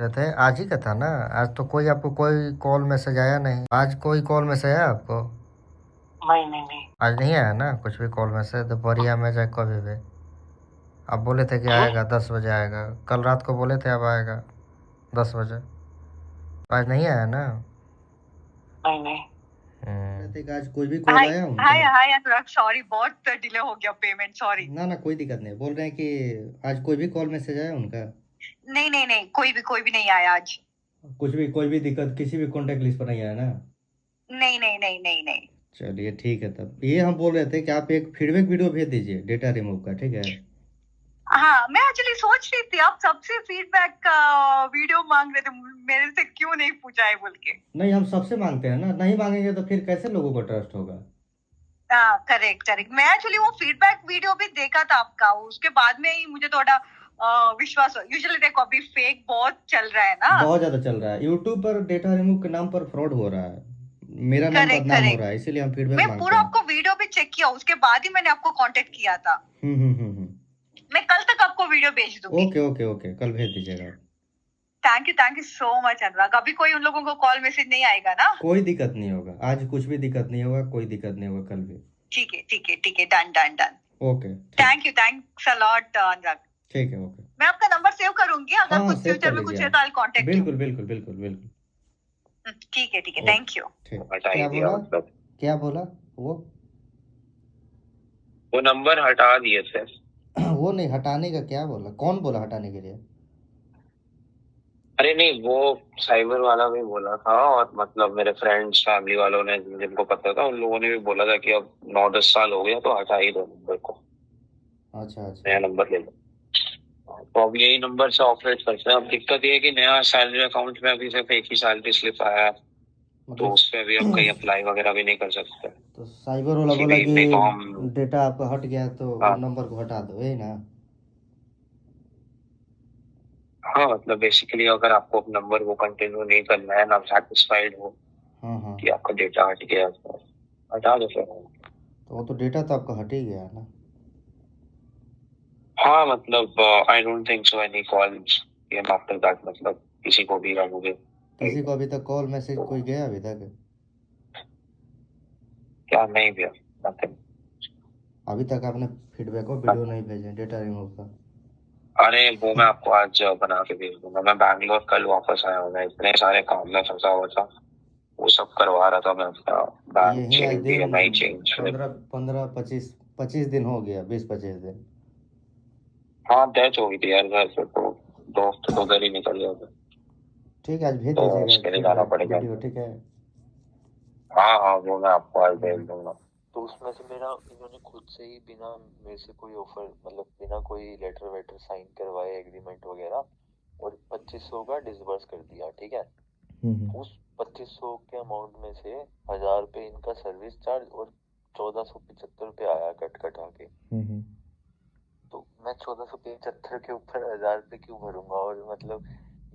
थे आज ही का था ना। आज तो कोई आपको कोई कॉल मैसेज आया नहीं। आज कोई कॉल मैसेज आया आपको? नहीं नहीं नहीं। आज नहीं आया ना कुछ भी कॉल मैसेज, दोपहरिया में चाहे कभी भी। आप बोले थे कि क्यों? आएगा 10 बजे आएगा, कल रात को बोले थे अब आएगा 10 बजे। आज नहीं आया ना। नहीं नहीं। बोले थे कि आज कोई भी कॉल हाय आया हाय उनका? हाय अनुराग, सॉरी बहुत डिले हो गया पेमेंट, सॉरी। ना ना कोई दिक्कत नहीं, बोल रहे हैं कि आज कोई भी कॉल मैसेज आया उनका? नहीं नहीं नहीं, कोई भी नहीं आया आज। कुछ भी कोई भी दिक्कत किसी भी कॉन्टेक्ट लिस्ट पर नहीं आया ना? नहीं नहीं नहीं नहीं नहीं। चलिए ठीक है, तब ये हम बोल रहे थे कि आप एक फीडबैक वीडियो भेज दीजिए डेटा रिमूव का, ठीक है? हाँ, मैं एक्चुअली सोच रही थी आप सबसे फीडबैक का वीडियो मांग रहे थे, मेरे से क्यों नहीं पूछा है बोल के। नहीं, हम सबसे मांगते हैं ना, नहीं मांगेंगे तो फिर कैसे लोगों को ट्रस्ट होगा? हाँ करेक्ट करेक्ट, मैं एक्चुअली वो फीडबैक वीडियो भी देखा था आपका, उसके बाद में ही मुझे थोड़ा विश्वास हो। यूजुअली देखो अभी फेक बहुत चल रहा है ना। बहुत ज्यादा चल रहा है यूट्यूब पर, डेटा रिमूव के नाम पर फ्रॉड हो रहा है। मेरा नाम करेक्ट बदनाम हो करेक्ट, रहा है, इसीलिए हम फीडबैक मैं मांगते पूरा हैं। आपको वीडियो भी चेक किया, उसके बाद ही मैंने आपको कांटेक्ट किया था। मैं कल तक आपको वीडियो भेज दूंगी। ओके ओके ओके, कल भेज दीजिएगा आप। थैंक यू सो मच अनुराग। अभी कोई उन लोगों को कॉल मैसेज नहीं आएगा ना? कोई दिक्कत नहीं होगा, आज कुछ भी दिक्कत नहीं होगा, कोई दिक्कत नहीं होगा कल भी। ठीक है ठीक है ठीक है, डन डन डन। ओके ठीक। Thank you, thanks a lot Anurag. ठीक है ओके। मैं आपका नंबर सेव करूंगी, हाँ अगर हाँ, कुछ सेव कर फ्यूचर में लीजिए कुछ है आप। तो आई कांटेक्ट यू। बिल्कुल बिल्कुल बिल्कुल बिल्कुल। ठीक है, ओके थैंक यू। ठीक। हटा ही क्या दिया बोला? मतलब। क्या बोला वो? वो नंबर हटा दिए थे। वो नहीं, हटाने का क्या बोला? कौन बोला हटाने के लिए? अरे नहीं, वो साइबर वाला भी बोला था, और मतलब मेरे फ्रेंड्स फैमिली वालों ने जिनको पता था उन लोगों ने भी बोला था कि अब 9-10 साल हो गया तो हटा ही दो नंबर को, अच्छा अच्छा। नया नंबर ले लो। तो अब यही नंबर से ऑपरेट करते हैं। अब दिक्कत ये है कि नया सैलरी अकाउंट में अभी सिर्फ एक ही सैलरी स्लिप आया है, तो मतलब उस पे भी अब कहीं अप्लाई वगैरह भी नहीं कर सकते। तो साइबर वाला कि बोला भी कि नहीं तो हम। डेटा आपका हट गया है, तो वो हाँ नंबर को हटा दो, यही ना? हाँ, मतलब बेसिकली अगर आपको नंबर वो कंटिन्यू नहीं करना है ना, सेटिस्फाइड हो हाँ हाँ। कि आपका डेटा हट गया तो हटा दो फिर। तो वो तो डेटा तो आपका हट ही गया है ना? हाँ मतलब I don't think so any calls after that, मतलब किसी को भी या मुझे किसी को अभी तक कॉल मैसेज कोई गया अभी तक? क्या नहीं दिया, nothing। अभी तक आपने फीडबैक को वीडियो नहीं भेजे डेटा रिमूव का? अरे वो मैं आपको आज बना के भेज दूंगा। मैं बैंगलोर कल वापस आया हूँ, मैं इतने सारे काम में फंसा हुआ था, वो सब करवा रहा था मैं अपना। बैंक यही आज चेंज, दिन ईएमआई चेंज। 15 25 दिन हो गया, 20 25 दिन। हाँ डेथ हो गई थी यार घर पे, तो दोस्त तो उधर ही निकल गया था, ठीक है, आज भेज तो दीजिएगा उसके लिए जाना फीडबैक पड़ेगा। वीडियो, ठीक है? हाँ हाँ, वो मैं आपको आज भेज दूंगा। तो उसमें से मेरा इन्होंने खुद से ही बिना मेरे से कोई ऑफर, मतलब बिना कोई लेटर वेटर साइन करवाए एग्रीमेंट वगैरह, और 2500 का डिसबर्स कर दिया, ठीक है? उस 2500 के अमाउंट में से 1000 रुपये इनका सर्विस चार्ज और 1475 रुपये आया कट कटा के। तो मैं 1475 के ऊपर 1000 रुपये क्यों भरूंगा? और मतलब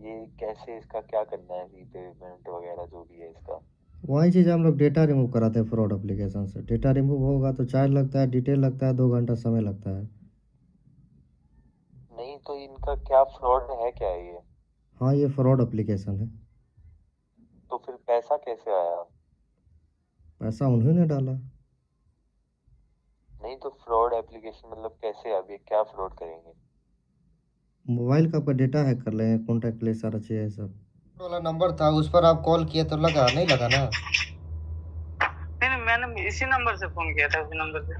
ये कैसे, इसका क्या करना है, रीपेमेंट वगैरह जो भी है इसका? वही चीज़ हम लोग डेटा रिमूव कराते हैं फ्रॉड एप्लीकेशन से। डेटा रिमूव होगा तो चार्ज लगता है, डिटेल लगता है, 2 घंटा समय लगता है। नहीं तो इनका क्या फ्रॉड है, क्या है ये? हाँ, ये फ्रॉड एप्लीकेशन है। तो फिर पैसा कैसे आया? पैसा उन्होंने डाला। नहीं तो फ्रॉड एप्लीकेशन मतलब कैसे, अभी क्या फ्रॉड करेंगे? मोबाइल का आपका डेटा हैक कर लेंगे, कॉन्टैक्ट ले सारा चीज़ है सब। वाला नंबर था, उस पर आप कॉल किए तो लगा नहीं? लगा ना? नहीं, मैंने इसी नंबर से फोन किया था, उसी नंबर से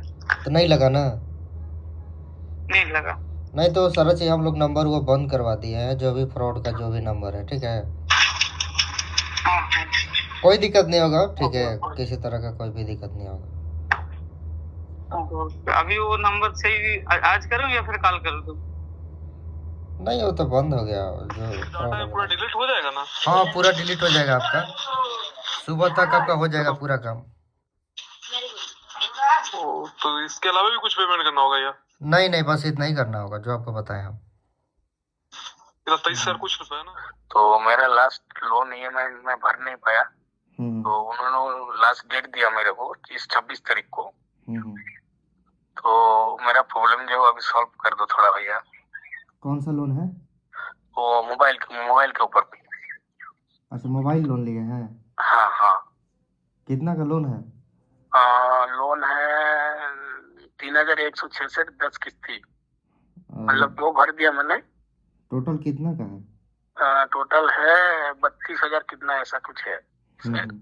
तो नहीं लगा ना? नहीं लगा। नहीं तो सारा चीज़ हम लोग नंबर वो बंद करवा दिए हैं, जो भी फ्रॉड का जो भी नंबर है, ठीक है? कोई दिक्कत नहीं होगा, ठीक है? किसी तरह का कोई भी दिक्कत नहीं होगा। अभी वो नंबर सही आज करूँ या फिर कॉल कर दूँ? नहीं, वो तो बंद हो गया जो डाटा पूरा डिलीट हो जाएगा ना? हाँ, पूरा डिलीट हो जाएगा आपका। सुबह तक आपका हो जाएगा पूरा काम। तो इसके अलावा भी कुछ पेमेंट करना होगा या? नहीं नहीं, बस इतना ही करना होगा जो आपको बताए हम। 23,000 कुछ रुपए ना? तो मेरा लास्ट लोन ईएमआई मैं भर नहीं पाया, तो उन्होंने लास्ट डेट दिया मेरे को इस 26 तारीख को। तो मेरा प्रॉब्लम जो है अभी सॉल्व कर दो थोड़ा भैया। कौन सा लोन है? वो मोबाइल के ऊपर पे। अच्छा, मोबाइल लोन लिए हैं? हाँ हाँ। कितना का लोन है? लोन है 3166, 10 किस्त थी। और मतलब 2 भर दिया मैंने। टोटल कितना का है? टोटल है 32,000 कितना ऐसा कुछ है इसमें। हम्म।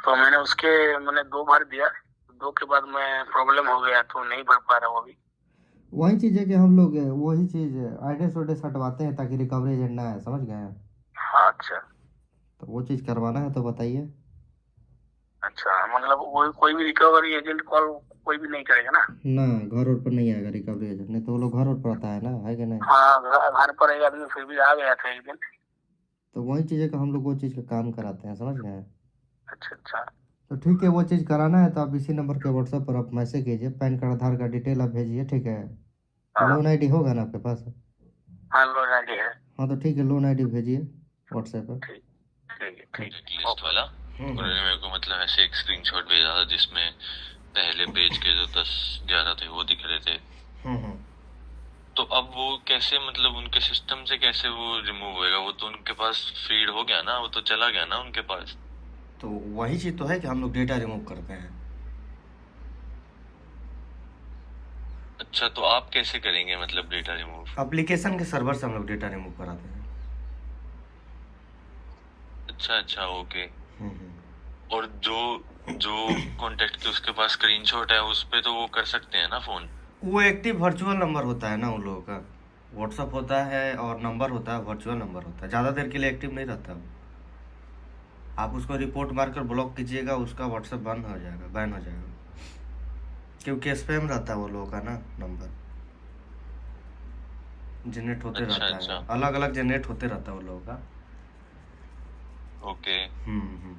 तो मैंने 2 भर दिया। 2 के बाद मैं प्रॉब्लम हो गया तो नहीं भर पा रहा हूँ अभी। वही चीज़ है कि हम लोग वही चीज़ एड्रेस वड्रेस हटवाते हैं ताकि रिकवरी एजेंट ना है, समझ गए? हाँ अच्छा। तो वो चीज़ करवाना है तो बताइए। अच्छा मतलब वो कोई भी रिकवरी एजेंट कॉल कोई भी नहीं करेगा ना? ना, घर और पर नहीं आएगा रिकवरी एजेंट, नहीं तो वो लोग घर और पर आता है ना, है कि नहीं? हाँ घर पर एक आदमी फिर भी आ गया था एक दिन। तो वही चीज़ है कि हम लोग वो चीज़ का काम कराते हैं, समझ गए? अच्छा अच्छा। तो ठीक है, वो चीज़ कराना है तो आप इसी नंबर के व्हाट्सएप पर आप मैसेज कीजिए, पैन कार्ड आधार कार्ड डिटेल आप भेजिए, ठीक है? हाँ लोन आईडी होगा ना आपके पास? हाँ लोन आईडी है। हाँ तो ठीक है, लोन आईडी भेजिए व्हाट्सएप पर। ठीक ठीक है ठीक है। लिस्ट वाला उन्होंने मेरे को मतलब ऐसे एक स्क्रीनशॉट भेजा था जिसमें पहले पेज के जो 10-11 थे वो दिख रहे थे। हम्म। तो अब वो कैसे मतलब उनके सिस्टम से कैसे वो रिमूव होएगा? वो तो उनके पास फीड हो गया ना, वो तो चला गया ना उनके पास। तो वही चीज़ तो है कि हम लोग डेटा रिमूव करते हैं। अच्छा तो आप कैसे करेंगे मतलब डेटा रिमूव? एप्लीकेशन के सर्वर से हम लोग डेटा रिमूव कराते हैं। अच्छा अच्छा ओके। हम्म। और जो जो कांटेक्ट के उसके पास स्क्रीनशॉट है उस पे तो वो कर सकते हैं ना फोन? वो एक्टिव वर्चुअल नंबर होता है ना उन लोगों का। व्हाट्सअप होता है और नंबर होता है, वर्चुअल नंबर होता है, ज़्यादा देर के लिए एक्टिव नहीं रहता वो। आप उसको रिपोर्ट मारकर ब्लॉक कीजिएगा, उसका व्हाट्सएप बंद हो जाएगा, बैन हो जाएगा, क्योंकि स्पैम रहता है वो लोगों का ना नंबर, जनरेट होते अच्छा रहता अच्छा है, अलग अलग जनरेट होते रहता है वो लोगों का। ओके। हम्म।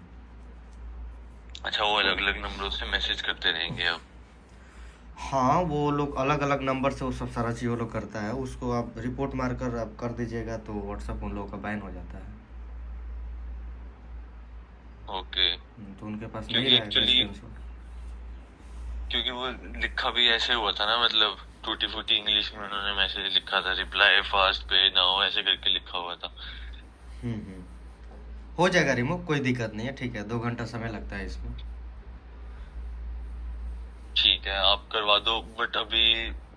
अच्छा वो अलग अलग नंबरों से मैसेज करते रहेंगे अब? हाँ, वो लोग अलग अलग नंबर से वो सब सारा चीज़ वो लोग करता है, उसको आप रिपोर्ट मारकर आप कर दीजिएगा तो व्हाट्सएप उन लोगों का बैन हो जाता है। ओके। तो उनके पास नहीं क्योंकि रहेगा एक्चुअली स्क्रीनशॉट। क्योंकि वो लिखा भी ऐसे हुआ था ना, मतलब टूटी फूटी इंग्लिश में उन्होंने मैसेज लिखा था, रिप्लाई फास्ट पे नाउ ऐसे करके लिखा हुआ था। हम्म। हो जाएगा रिमूव, कोई दिक्कत नहीं है, ठीक है, 2 घंटा समय लगता है इसमें। ठीक है आप करवा दो, बट अभी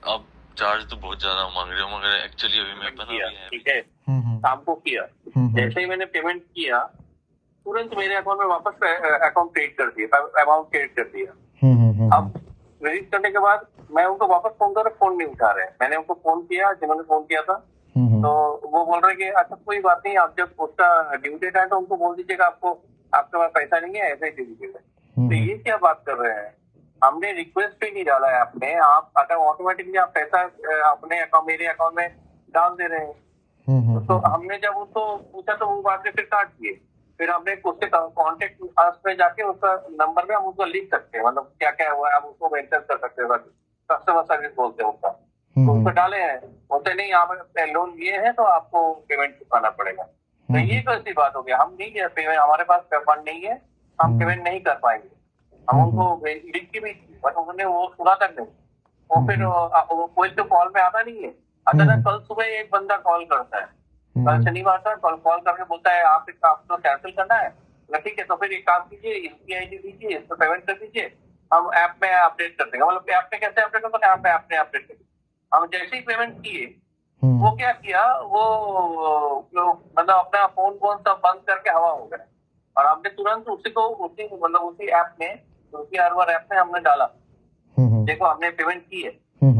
आप चार्ज तो बहुत ज्यादा मांग रहे हो, मगर एक्चुअली अभी मेरे पास किया अभी है ठीक है। हम्म। शाम को किया। जैसे ही मैंने पेमेंट किया तुरंत मेरे अकाउंट में वापस अकाउंट क्रिएट कर दिया, अमाउंट क्रिएट कर दिया। अब क्रेडिट करने के बाद मैं उनको वापस फोन कर रहा, फोन नहीं उठा रहे हैं। मैंने उनको फोन किया, जिन्होंने फोन किया था, तो वो बोल रहे कि अच्छा कोई बात नहीं, आप जब उसका ड्यू डेट आए तो उनको बोल दीजिएगा आपको आपके पास पैसा नहीं है, ऐसे ही दे दीजिएगा। तो ये क्या बात कर रहे हैं? हमने रिक्वेस्ट भी नहीं डाला है आपने, आप अगर ऑटोमेटिकली आप पैसा अपने अकाउंट मेरे अकाउंट में डाल दे रहे हैं। तो हमने जब उसको पूछा तो वो बात फिर काट दिए। फिर हमने उससे कॉन्टेक्ट अस में जाके उसका नंबर में हम उसको लिख सकते हैं, मतलब क्या क्या हुआ है हम उसको मेंशन कर सकते हैं, कस्टमर सर्विस बोलते हैं उसका। तो उसको डाले हैं, बोलते नहीं आप लोन लिए हैं तो आपको पेमेंट चुकाना पड़ेगा। तो ये कैसी बात हो गया? हम नहीं है पेमेंट, हमारे पास फंड नहीं है, हम पेमेंट नहीं कर पाएंगे। हम उनको लिख के भी, बट उन्होंने वो सुना तक नहीं। वो फिर कोई तो कॉल में आता नहीं है। अचानक कल सुबह एक बंदा कॉल करता है, कल शनिवार था, कॉल करके बोलता है आपको कैंसिल करना है। ठीक है, तो फिर एक काम कीजिए, इसकी आईडी दीजिए, इस पर पेमेंट कर दीजिए, हम ऐप में अपडेट कर देंगे। मतलब ऐप में कैसे अपडेट होगा? ऐप में आपने अपडेट कर दिया। हम जैसे ही पेमेंट किए, वो क्या किया, वो मतलब अपना फोन सब बंद करके हवा हो गया। और हमने तुरंत उसी ऐप में, उसी हर ऐप में हमने डाला, देखो हमने पेमेंट की है।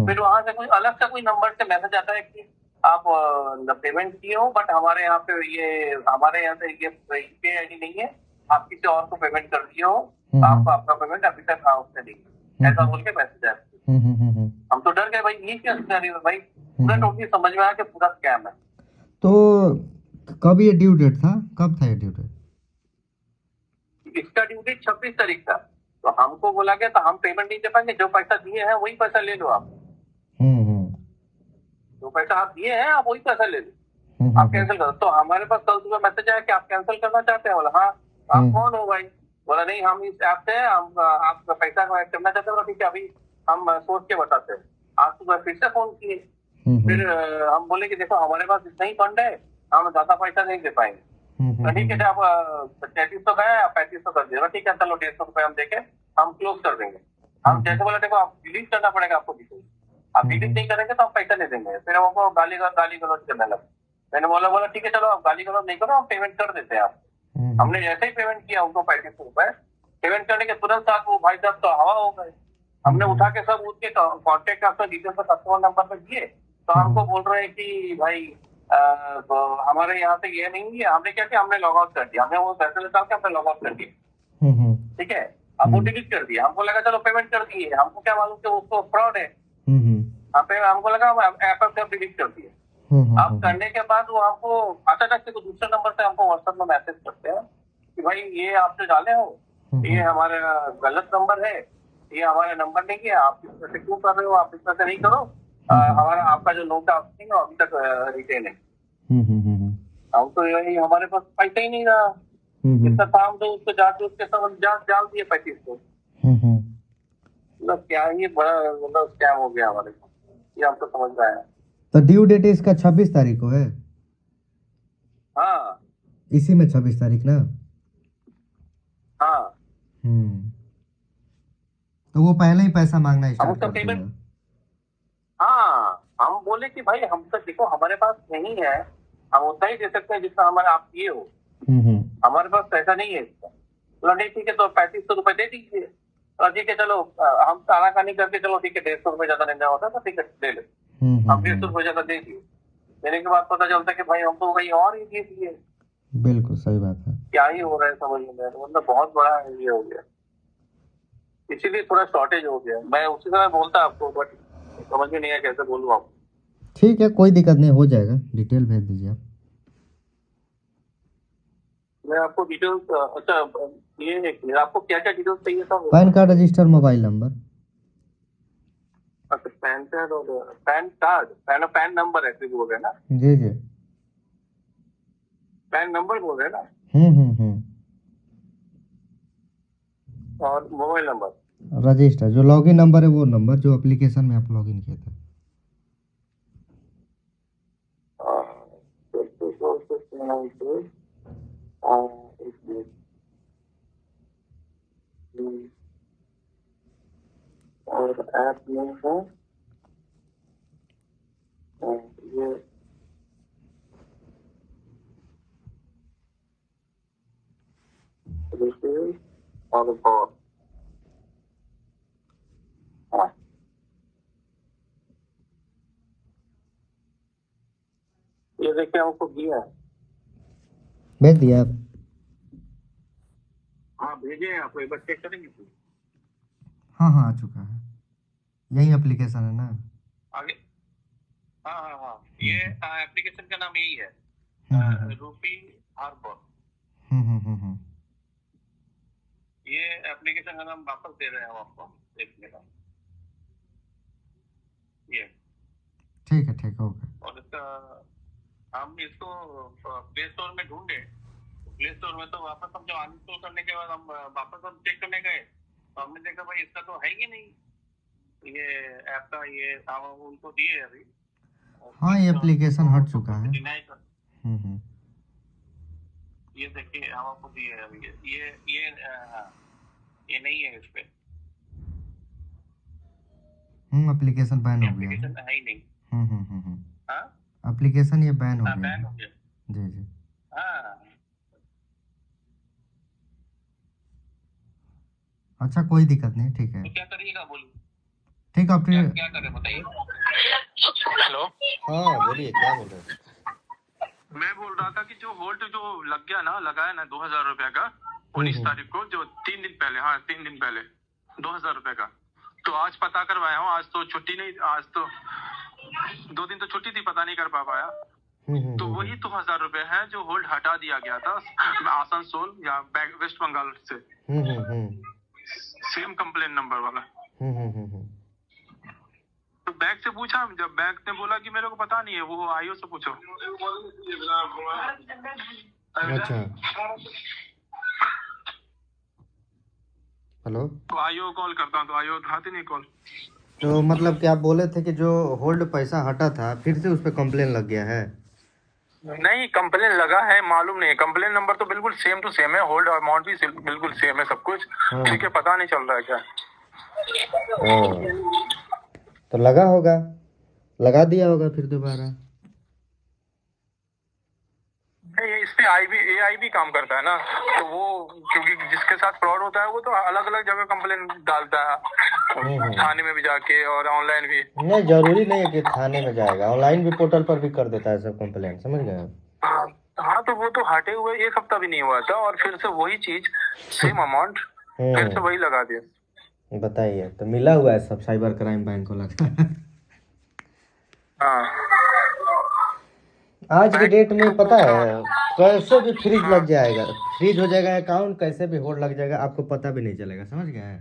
फिर वहां से कोई अलग से कोई नंबर से मैसेज आता है कि आप पेमेंट किए हो, बट हमारे यहाँ से ये यूपीआई आईडी नहीं है, आप किसी और को पेमेंट कर दिए हो, आपको आपका पेमेंट अभी तक उसने नहीं किया, ऐसा बोल के मैसेज आया। हम तो डर गए भाई, ये क्या सिनेरियो है भाई? पूरा टोटली समझ में आया कि पूरा स्कैम है। तो कब ये ड्यू डेट था, कब था ये ड्यू डेट? इसका ड्यू डेट 26 तारीख था। तो हमको बोला गया था हम पेमेंट नहीं दे पाएंगे, जो पैसा दिए हैं वही पैसा ले लो आप। जो पैसा आप दिए हैं आप वही पैसा ले लो, आप कैंसिल करो। तो हमारे पास कल सुबह मैसेज आया कि आप कैंसिल करना चाहते हैं। बोला हाँ, आप कौन हो भाई? बोला नहीं, हम इस ऐप से हम आपका पैसा करना चाहते हैं। ठीक है, अभी हम सोच के बताते हैं। आज सुबह फिर से फोन किए, फिर हम बोले कि देखो हमारे पास इतना ही फंड है, हम ज्यादा पैसा नहीं दे पाएंगे। तो ठीक है, जब 3300 का है, 3500 कर दिया, ठीक है चलो 150 रुपए हम देके हम क्लोज कर देंगे। हम जैसे बोला देखो आप डिलीट करना पड़ेगा आपको डिटेल, आप डिलीट नहीं करेंगे तो आप पैसा नहीं देंगे। फिर हमको गाली गलौज करने लगा। मैंने बोला ठीक है चलो आप गाली गलौज नहीं करो, हम पेमेंट कर देते हैं आप। हमने जैसे ही पेमेंट किया उनको 3500 रुपए, पेमेंट करने के तुरंत साथ वो भाई साहब तो हवा हो गए। हमने उठा के सब उसके कॉन्टेक्ट आपका डिटेल पर कस्टमर नंबर पर दिए, तो हमको बोल रहे हैं कि भाई हमारे यहाँ से ये नहीं है। हमने क्या किया, हमने लॉग आउट कर दिया, हमने वो पैसे निकाल के हमने लॉग आउट कर दिया। ठीक है, अब वो डिलीट कर दिया। हमको लगा चलो पेमेंट कर दिए, हमको क्या मालूम कि उसको फ्रॉड है। हमको लगा ऐप डिलीट कर दिए। अब करने के बाद वो हमको अचानक से दूसरे नंबर से हमको व्हाट्सएप में मैसेज करते हैं कि भाई ये आप जो डाले हो ये हमारा गलत नंबर है, ये हमारा नंबर नहीं है, आप इस तरह से क्यों कर रहे हो, आप इस तरह से नहीं करो। हमारा आपका जो लोन का है अभी तक रिटेन है। हम तो यही, हमारे पास पैसा ही नहीं रहा। इतना काम तो उसको जाके उसके समझ डाल दिए 3500। मतलब क्या ये बड़ा मतलब स्कैम हो गया हमारे को, ये हमको समझ में आया। तो ड्यू डेट इसका 26 तारीख को है। हाँ इसी में 26 तारीख ना। हाँ तो वो पहले ही पैसा मांगना स्टार्ट उसका कर दिया। पेमेंट, हाँ हम बोले कि भाई हम तो देखो हमारे पास नहीं है, हम उतना ही दे सकते हैं जितना हमारे आप किए हो, हमारे पास पैसा नहीं है इसका। बोला नहीं ठीक है तो 3500 रुपए दे दीजिए। तो ठीक है चलो हम सारा खानी करके चलो ठीक है 150 रुपए ज्यादा लेना होता है तो ठीक है दे ले। हम 150 रुपए ज्यादा दे दिए। देने के बाद पता चलता कि भाई हम तो कहीं और ही दे दिए। बिल्कुल सही बात है। क्या ही हो रहा है समझ में, मतलब बहुत बड़ा ये हो गया, इसीलिए थोड़ा शॉर्टेज हो गया। मैं उसी समय बोलता आपको बट समझ में नहीं आया कैसे बोलूँ आपको। ठीक है कोई दिक्कत नहीं, हो जाएगा, डिटेल भेज दीजिए आप। मैं आपको डिटेल्स, अच्छा ये आपको क्या क्या डिटेल्स चाहिए था? Pan card, register, mobile number. अच्छा पैन कार्ड और पैन नंबर ऐसे बोल रहे हैं ना? जी जी। पैन नंबर बोल रहे हैं ना? और मोबाइल नंबर, रजिस्टर जो लॉगिन नंबर है वो नंबर जो एप्लीकेशन में आप लॉगिन किए थे। और ऐप में है ये रिसीव और बॉट। हाँ ये देखिए हमको दिया है। भेज दिया आप? हाँ भेजे हैं, आप एक बार चेक करेंगे प्लीज? हाँ हाँ आ चुका है, यही एप्लीकेशन है ना? आगे हाँ ये एप्लीकेशन का नाम यही है, रूपी हार्बर। ये एप्लीकेशन का नाम वापस दे रहे हैं हम आपको देखने का। ये ठीक है ओके। और इसका हम इसको प्ले स्टोर में ढूंढे, प्ले स्टोर में तो वापस हम जब अनइंस्टॉल करने के बाद हम वापस हम चेक करने गए तो हमने देखा भाई इसका तो है ही नहीं ये ऐप का, ये हम उनको दिए अभी। हाँ ये एप्लीकेशन हट चुका है। ये देखिए हम आपको दिए अभी ये नहीं है इस पे। एप्लीकेशन बैन हो गया है। एप्लीकेशन है ही नहीं। हाँ एप्लीकेशन ये बैन हो गया बैन है। हो गया। जी। हाँ अच्छा कोई दिक्कत नहीं, ठीक है। तो क्या करिएगा बोलिए? ठीक आप क्या करें बताइए? हेलो हाँ बोलिए, क्या बोल रहे हैं? मैं बोल रहा था कि जो होल्ड जो लगाया ना 2000 रुपए का 19 तारीख को, जो 3 दिन पहले, हाँ 3 दिन पहले 2000 रुपए का, तो आज पता करवाया हूँ। आज तो छुट्टी नहीं, आज तो 2 दिन तो छुट्टी थी, पता नहीं कर पाया। तो वही 2000 रुपए है जो होल्ड हटा दिया गया था आसनसोल या वेस्ट बंगाल से, सेम कंप्लेन नंबर वाला। तो बैंक से पूछा, जब बैंक ने बोला कि मेरे को पता नहीं है, वो आईओ से पूछो। अच्छा हेलो, तो आईओ कॉल करता हूँ तो आईओ उठाते नहीं कॉल। तो मतलब कि आप बोले थे कि जो होल्ड पैसा हटा था फिर से उस पर कंप्लेन लग गया है। नहीं, कंप्लेन लगा है मालूम नहीं, कंप्लेन नंबर तो बिल्कुल सेम टू सेम है, होल्ड अमाउंट भी बिल्कुल सेम है सब कुछ, हाँ। ठीक है, पता नहीं चल रहा है क्या। तो लगा होगा, लगा दिया होगा फिर दोबारा। नहीं, इस पे AI भी काम करता है ना, तो वो क्योंकि जिसके साथ फ्रॉड होता है वो तो अलग अलग जगह कंप्लेन डालता है, थाने में भी जाके और ऑनलाइन भी। नहीं, जरूरी नहीं है कि थाने में जाएगा, ऑनलाइन भी पोर्टल पर भी कर देता है सब कंप्लेन, समझ गए आप? हाँ, हाँ, तो वो तो हटे हुए 1 हफ्ता भी नहीं हुआ था और फिर से वही चीज, सेम अमाउंट, फिर से वही लगा दिया। बताइए, तो मिला हुआ है सब साइबर क्राइम बैंक को लगता है। हाँ, आज के डेट में पता है कैसे भी फ्रीज हाँ। लग जाएगा, फ्रीज हो जाएगा अकाउंट, कैसे भी होल्ड लग जाएगा, आपको पता भी नहीं चलेगा, समझ गए?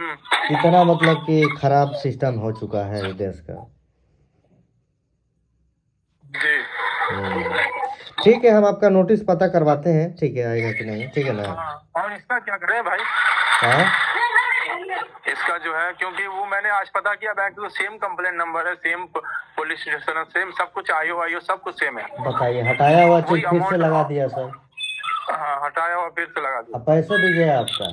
हम्म। इतना मतलब कि खराब सिस्टम हो चुका है ये देश का। जी। ठीक है, हम आपका नोटिस पता करवाते हैं, ठीक है, आएगा कि नहीं, ठीक है ना? हाँ, और इसका क्या करें भाई? हाँ, इसका जो है, क्योंकि वो मैंने आज पता किया बैंक को, सेम कंप्लेंट नंबर है, सेम पुलिस स्टेशन है, सेम सब कुछ, आईओ सब कुछ सेम है। बताइए, हटाया हुआ वही चीज फिर से अमाउंट, लगा दिया सर। हाँ, हटाया और फिर से लगा दिया। अब पैसे भी गया आपका।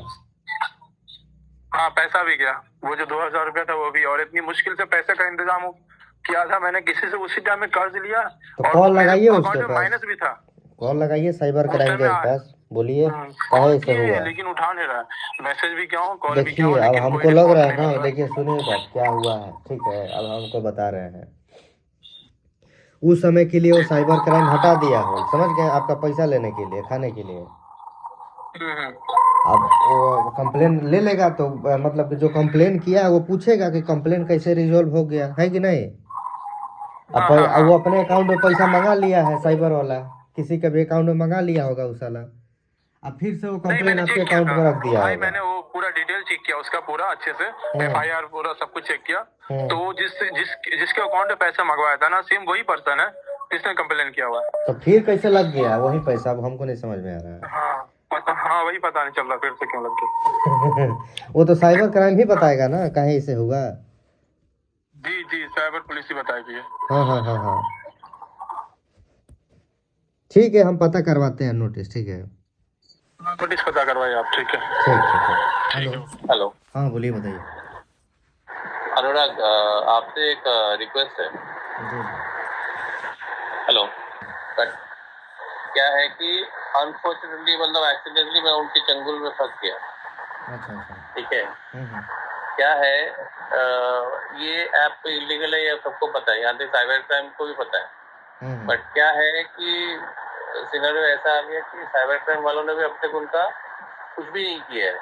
हाँ, पैसा भी गया, वो जो 2000 रुपया था वो भी, और इतनी मुश्किल से पैसे का इंतजाम किया था मैंने किसी से, उसी टाइम में कर्ज लिया, तो और कॉल वो मेरे लगाइए उसके अकाउंट में पास, माइनस भी था। कॉल लगाइए साइबर उस क्राइम टाइम में के पास, बोलिए कॉल कहे ऐसे किए हुआ। लेकिन उठा नहीं रहा है, मैसेज भी क्या हो, कॉल भी क्या देखिए, हो, अब लेकिन कोई हमको लग रिस्पॉन्स रहा है नहीं मिल ना, रहा। देखिए सुनिए बात क्या हुआ है, ठीक है, अब हमको बता रहे हैं। उस समय के लिए वो साइबर क्राइम हटा दिया हो, समझ गए, आपका पैसा लेने के लिए, खाने के लिए। अब वो कंप्लेन ले लेगा तो मतलब कि जो कंप्लेन किया है वो पूछेगा कि कंप्लेन कैसे रिजॉल्व हो गया है कि नहीं। हाँ, हाँ, अब वो हाँ। अपने अकाउंट में पैसा मंगा लिया है, साइबर वाला किसी के भी अकाउंट में मंगा लिया होगा उस साला, अब फिर से वो नहीं, कंप्लेन मैंने आपके चेक किया अकाउंट था में रख दिया भाई, होगा। मैंने वो पूरा डिटेल चेक किया उसका पूरा अच्छे से, FIR पूरा सब कुछ चेक किया, तो वो जिसके अकाउंट में पैसा मंगवाया था ना, सेम वही पर्सन है जिसने कंप्लेन किया हुआ है। तो फिर कैसे लग गया वही पैसा, अब हमको नहीं समझ में आ रहा है। हाँ, वही पता नहीं चल रहा फिर से क्यों लग गया। वो तो साइबर क्राइम ही बताएगा ना कहीं से हुआ। जी, जी, साइबर पुलिस ही बताएगी ये। हाँ, हाँ, हाँ, हाँ, ठीक है, हम पता करवाते हैं नोटिस, ठीक है। नोटिस पता करवाइए आप, ठीक है। ठीक, ठीक है। हेलो। हेलो हाँ, बोलिए, बताइए। अनुराग, आपसे एक रिक्वेस्ट है। जी। हेलो। बट क्या है कि अनफॉर्चुनेटली, मतलब एक्सीडेंटली मैं उनके चंगुल में फंस गया। अच्छा, अच्छा। ठीक है। हम्म। क्या है, ये ऐप इलीगल है, ये सबको पता है, यहाँ पे साइबर क्राइम को भी पता है। बट क्या है कि सिनेरियो ऐसा आ गया कि साइबर क्राइम वालों ने भी अब तक उनका कुछ भी नहीं किया है।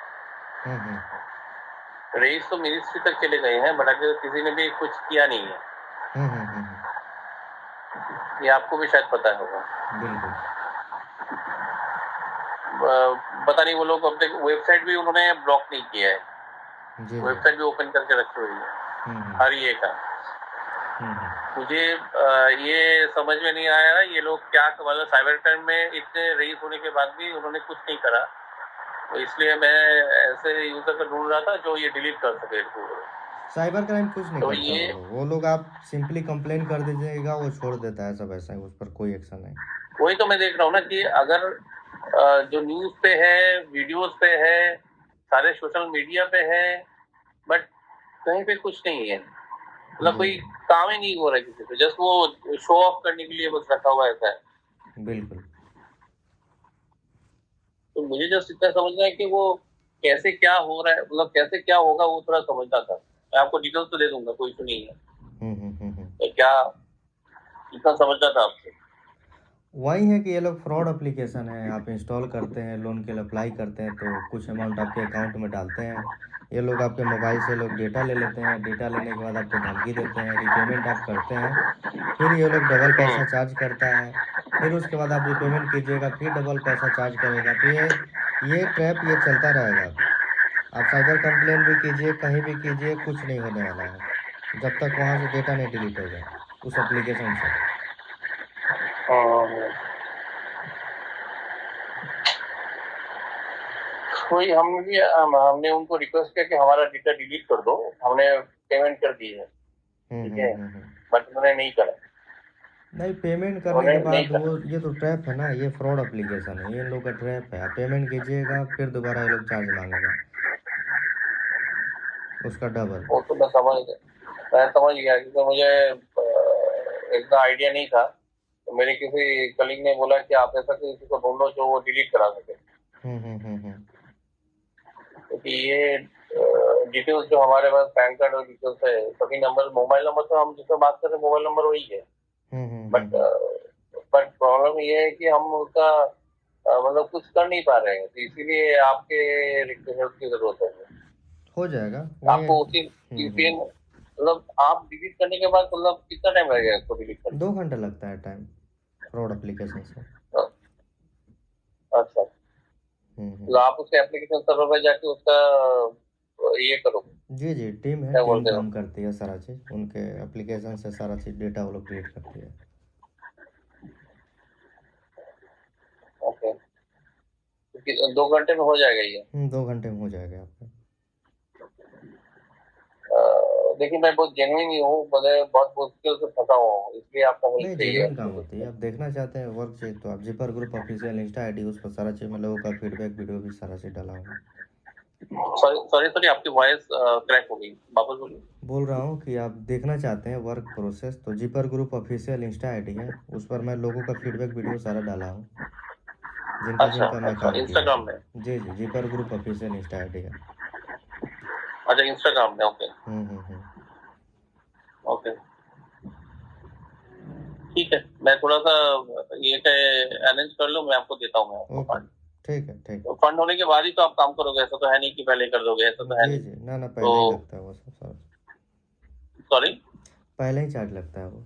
रईस तो मिनिस्ट्री तक चले गए हैं, बट अगर किसी ने भी कुछ किया नहीं है। ये आपको भी शायद पता होगा। बिल्कुल। पता नहीं, वो लोग अब तक वेबसाइट भी उन्होंने ब्लॉक नहीं किया है, वेबसाइट भी ओपन करके रखी हुई है हर ये का। मुझे ये समझ में नहीं आया ये लोग क्या, मतलब साइबर क्राइम में इतने रईस होने के बाद भी उन्होंने कुछ नहीं करा, तो इसलिए मैं ऐसे यूजर को ढूंढ रहा था जो ये डिलीट कर सके। साइबर क्राइम कुछ नहीं तो करता ये वो लोग आप सिंपली कंप्लेन कर दीजिएगा, वो छोड़ देता है सब, ऐसा है, उस पर कोई एक्शन नहीं। वही तो मैं देख रहा हूँ ना कि अगर जो न्यूज पे है, वीडियोस पे है, सारे सोशल मीडिया पे है, बट कहीं पे कुछ नहीं है, मतलब कोई काम ही नहीं हो रहा है किसी पे, जस्ट वो शो ऑफ करने के लिए बस रखा हुआ ऐसा है। बिल्कुल। तो मुझे जस्ट इतना समझना है कि वो कैसे क्या हो रहा है, मतलब कैसे क्या होगा, वो थोड़ा समझना था। मैं आपको डिटेल्स तो दे दूंगा, कोई इशू नहीं है। तो क्या इतना समझना था आपसे। वही है कि ये लोग फ्रॉड एप्लीकेशन है, आप इंस्टॉल करते हैं, लोन के लिए अप्लाई करते हैं तो कुछ अमाउंट आपके अकाउंट में डालते हैं, ये लोग आपके मोबाइल से लोग डेटा ले लेते हैं, डेटा लेने के बाद आपको धमकी देते हैं, रिपेमेंट आप करते हैं, फिर ये लोग डबल पैसा चार्ज करता है, फिर उसके बाद आप रिपेमेंट कीजिएगा, फिर डबल पैसा चार्ज करेगा, तो ये ट्रैप ये चलता रहेगा। आप साइबर कंप्लेन भी कीजिए, कहीं भी कीजिए, कुछ नहीं होने वाला है जब तक वहाँ से डेटा नहीं डिलीट होगा उस एप्लीकेशन से। कोई हमने उनको रिक्वेस्ट किया कि हमारा डेटा डिलीट कर दो, हमने पेमेंट कर दी है, ठीक है, हम्म। बट उन्होंने नहीं करा। नहीं, पेमेंट करने उन्होंने के नहीं बाद करा। वो ये तो ट्रैप है ना, ये फ्रॉड एप्लीकेशन है, ये इन लोग का ट्रैप है। आप पेमेंट कीजिएगा फिर दोबारा ये लोग चार्ज मांगेगा उसका डबल। वो तो मैं समझ गया, क्योंकि मुझे इतना आइडिया नहीं था। तो मेरे किसी कलीग ने बोला कि आप ऐसा किसी को ढूंढो जो वो डिलीट करा सके, हम्म। क्योंकि ये डिटेल्स जो हमारे पास पैन कार्ड और डिटेल्स है, सभी नंबर, मोबाइल नंबर तो हम जिसमें बात कर रहे हैं मोबाइल नंबर वही है, बट प्रॉब्लम ये है कि हम उसका मतलब कुछ कर नहीं पा रहे हैं, तो इसीलिए आपके हेल्प की जरूरत है। हो जाएगा आपको उसी VPN मतलब आप डिलीट करने के बाद मतलब कितना टाइम लगेगा इसको डिलीट करने? 2 घंटा लगता है टाइम फ्रॉड एप्लीकेशन से। अच्छा, तो आप उसके एप्लीकेशन सर्वर पर जाके उसका ये करो। जी टीम है, क्या टीम बोलते हो? काम करती है सारा चीज़, उनके एप्लीकेशन से सारा चीज़ डेटा वो लोग क्रिएट करती है। ओके, 2 घंटे में हो जाएगा ये? 2 घंटे में हो जाएगा आपका। देखिए मैं बहुत जेन्युइन ही हूँ, मैं बहुत मुश्किल से फंसा हुआ हूँ, इसलिए आपका नहीं, हेल्प चाहिए। जेन्युइन काम होती है। आप देखना चाहते हैं वर्क चाहिए तो आप zipper group official insta ID, उस पर सारा चीज़ में लोगों का फीडबैक वीडियो भी सारा चीज़ डाला हूँ। सॉरी आपकी वॉइस क्रैक हो गई, वापस बोलिए। बोल रहा हूँ कि आप देखना चाहते हैं वर्क प्रोसेस तो zipper group official insta ID है, उस पर मैं लोगों का फीडबैक वीडियो सारा डाला हूँ जिनका मैं काम किया इंस्टाग्राम में? जी zipper group official insta ID है। अच्छा, इंस्टाग्राम में, ओके ओके, ठीक है। मैं थोड़ा सा ये अरेंज कर लूँ, मैं आपको देता हूँ, मैं आपको फंड। ठीक है। तो फंड होने के बाद ही तो आप काम करोगे, ऐसा तो है नहीं कि पहले कर दोगे, ऐसा तो है नहीं। जी ना पहले ही लगता है वो सब। सॉरी, पहले ही चार्ज लगता है वो।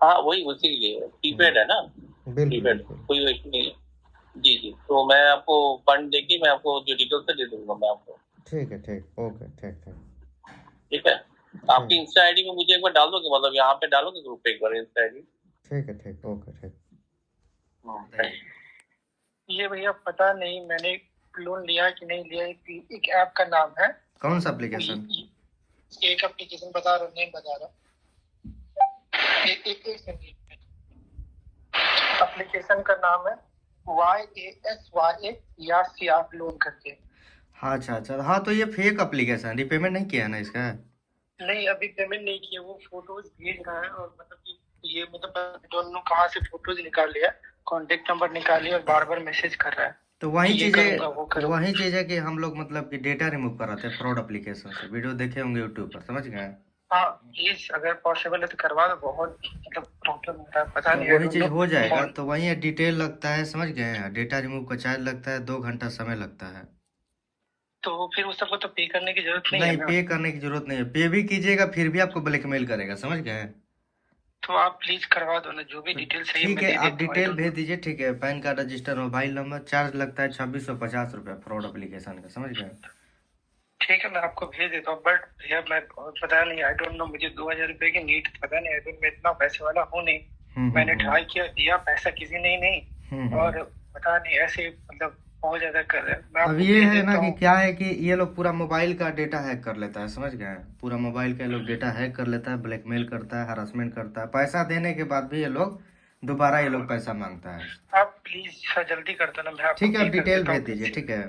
हाँ वही, उसी के लिए प्रीपेड है ना, प्रीपेड, कोई इशू नहीं है। जी, तो मैं आपको फंड देके मैं आपको जो डिटेल्स है दे दूंगा मैं आपको। ठीक है, ओके, ठीक है, आपकी इंस्टा आईडी में मुझे एक बार डाल दोगे, मतलब यहाँ पे डालोगे ग्रुप पे एक बार इंस्टा आईडी? ठीक, ओके। ये भैया पता नहीं मैंने लोन लिया कि नहीं लिया, एक ऐप का नाम है। कौन सा एप्लीकेशन? एक एप्लीकेशन बता रहा हूँ, नहीं बता रहा। एक एप्लीकेशन का नाम है YASYA या सियाफ लोन करके। हाँ अच्छा, हाँ तो ये फेक एप्लीकेशन, रिपेमेंट नहीं किया ना इसका? नहीं, अभी पेमेंट नहीं किया, वो फोटोज भेज रहा है और मतलब ये मतलब दोनों कहाँ से फोटोज निकाल लिया, कांटेक्ट नंबर निकाल लिया और बार मैसेज कर रहा है। तो वही चीज है कि हम लोग मतलब कि डेटा रिमूव कराते हैं फ्रॉड एप्लीकेशन से। वीडियो देखे होंगे यूट्यूब पर, समझ गए? हाँ प्लीज, अगर पॉसिबल है तो करवा दो, बहुत मतलब प्रॉब्लम हो रहा है, पता नहीं। वही चीज हो जाएगा, तो वही डिटेल लगता है, समझ गए? डेटा रिमूव का चार्ज लगता है, 2 घंटा समय लगता है। तो फिर उस सबको तो पे करने की जरूरत नहीं है ना? नहीं, पे करने की जरूरत नहीं है। पे भी कीजिएगा फिर भी आपको ब्लैकमेल करेगा, समझ गए? तो आप प्लीज करवा दो ना, जो भी डिटेल चाहिए। ठीक है, आप डिटेल भेज दीजिए। ठीक है, pan card, register, mobile number, charge लगता है 2650 रुपया फ्रॉड एप्लीकेशन का, समझ गए? ठीक है, मैं आपको भेज देता हूँ, बट भैया मैं पता नहीं, आई डोंट नो, मुझे 2000 रुपए की नीड, पता नहीं, आई डोंट, मैं इतना पैसे वाला हूँ नहीं। मैंने ट्राई किया, दिया पैसा किसी ने नहीं, और पता नहीं ऐसे मतलब बहुत ज्यादा कर रहे हैं। अब ये है ना कि क्या है कि ये लोग पूरा मोबाइल का डेटा हैक कर लेता है, समझ गए? पूरा मोबाइल का लोग डेटा हैक कर लेता है, ब्लैकमेल करता है, हरासमेंट करता है। पैसा देने के बाद भी ये लोग दोबारा ये लोग पैसा मांगता है। आप प्लीज जल्दी कर दो ना। ठीक है, आप डिटेल भेज दीजिए। ठीक है,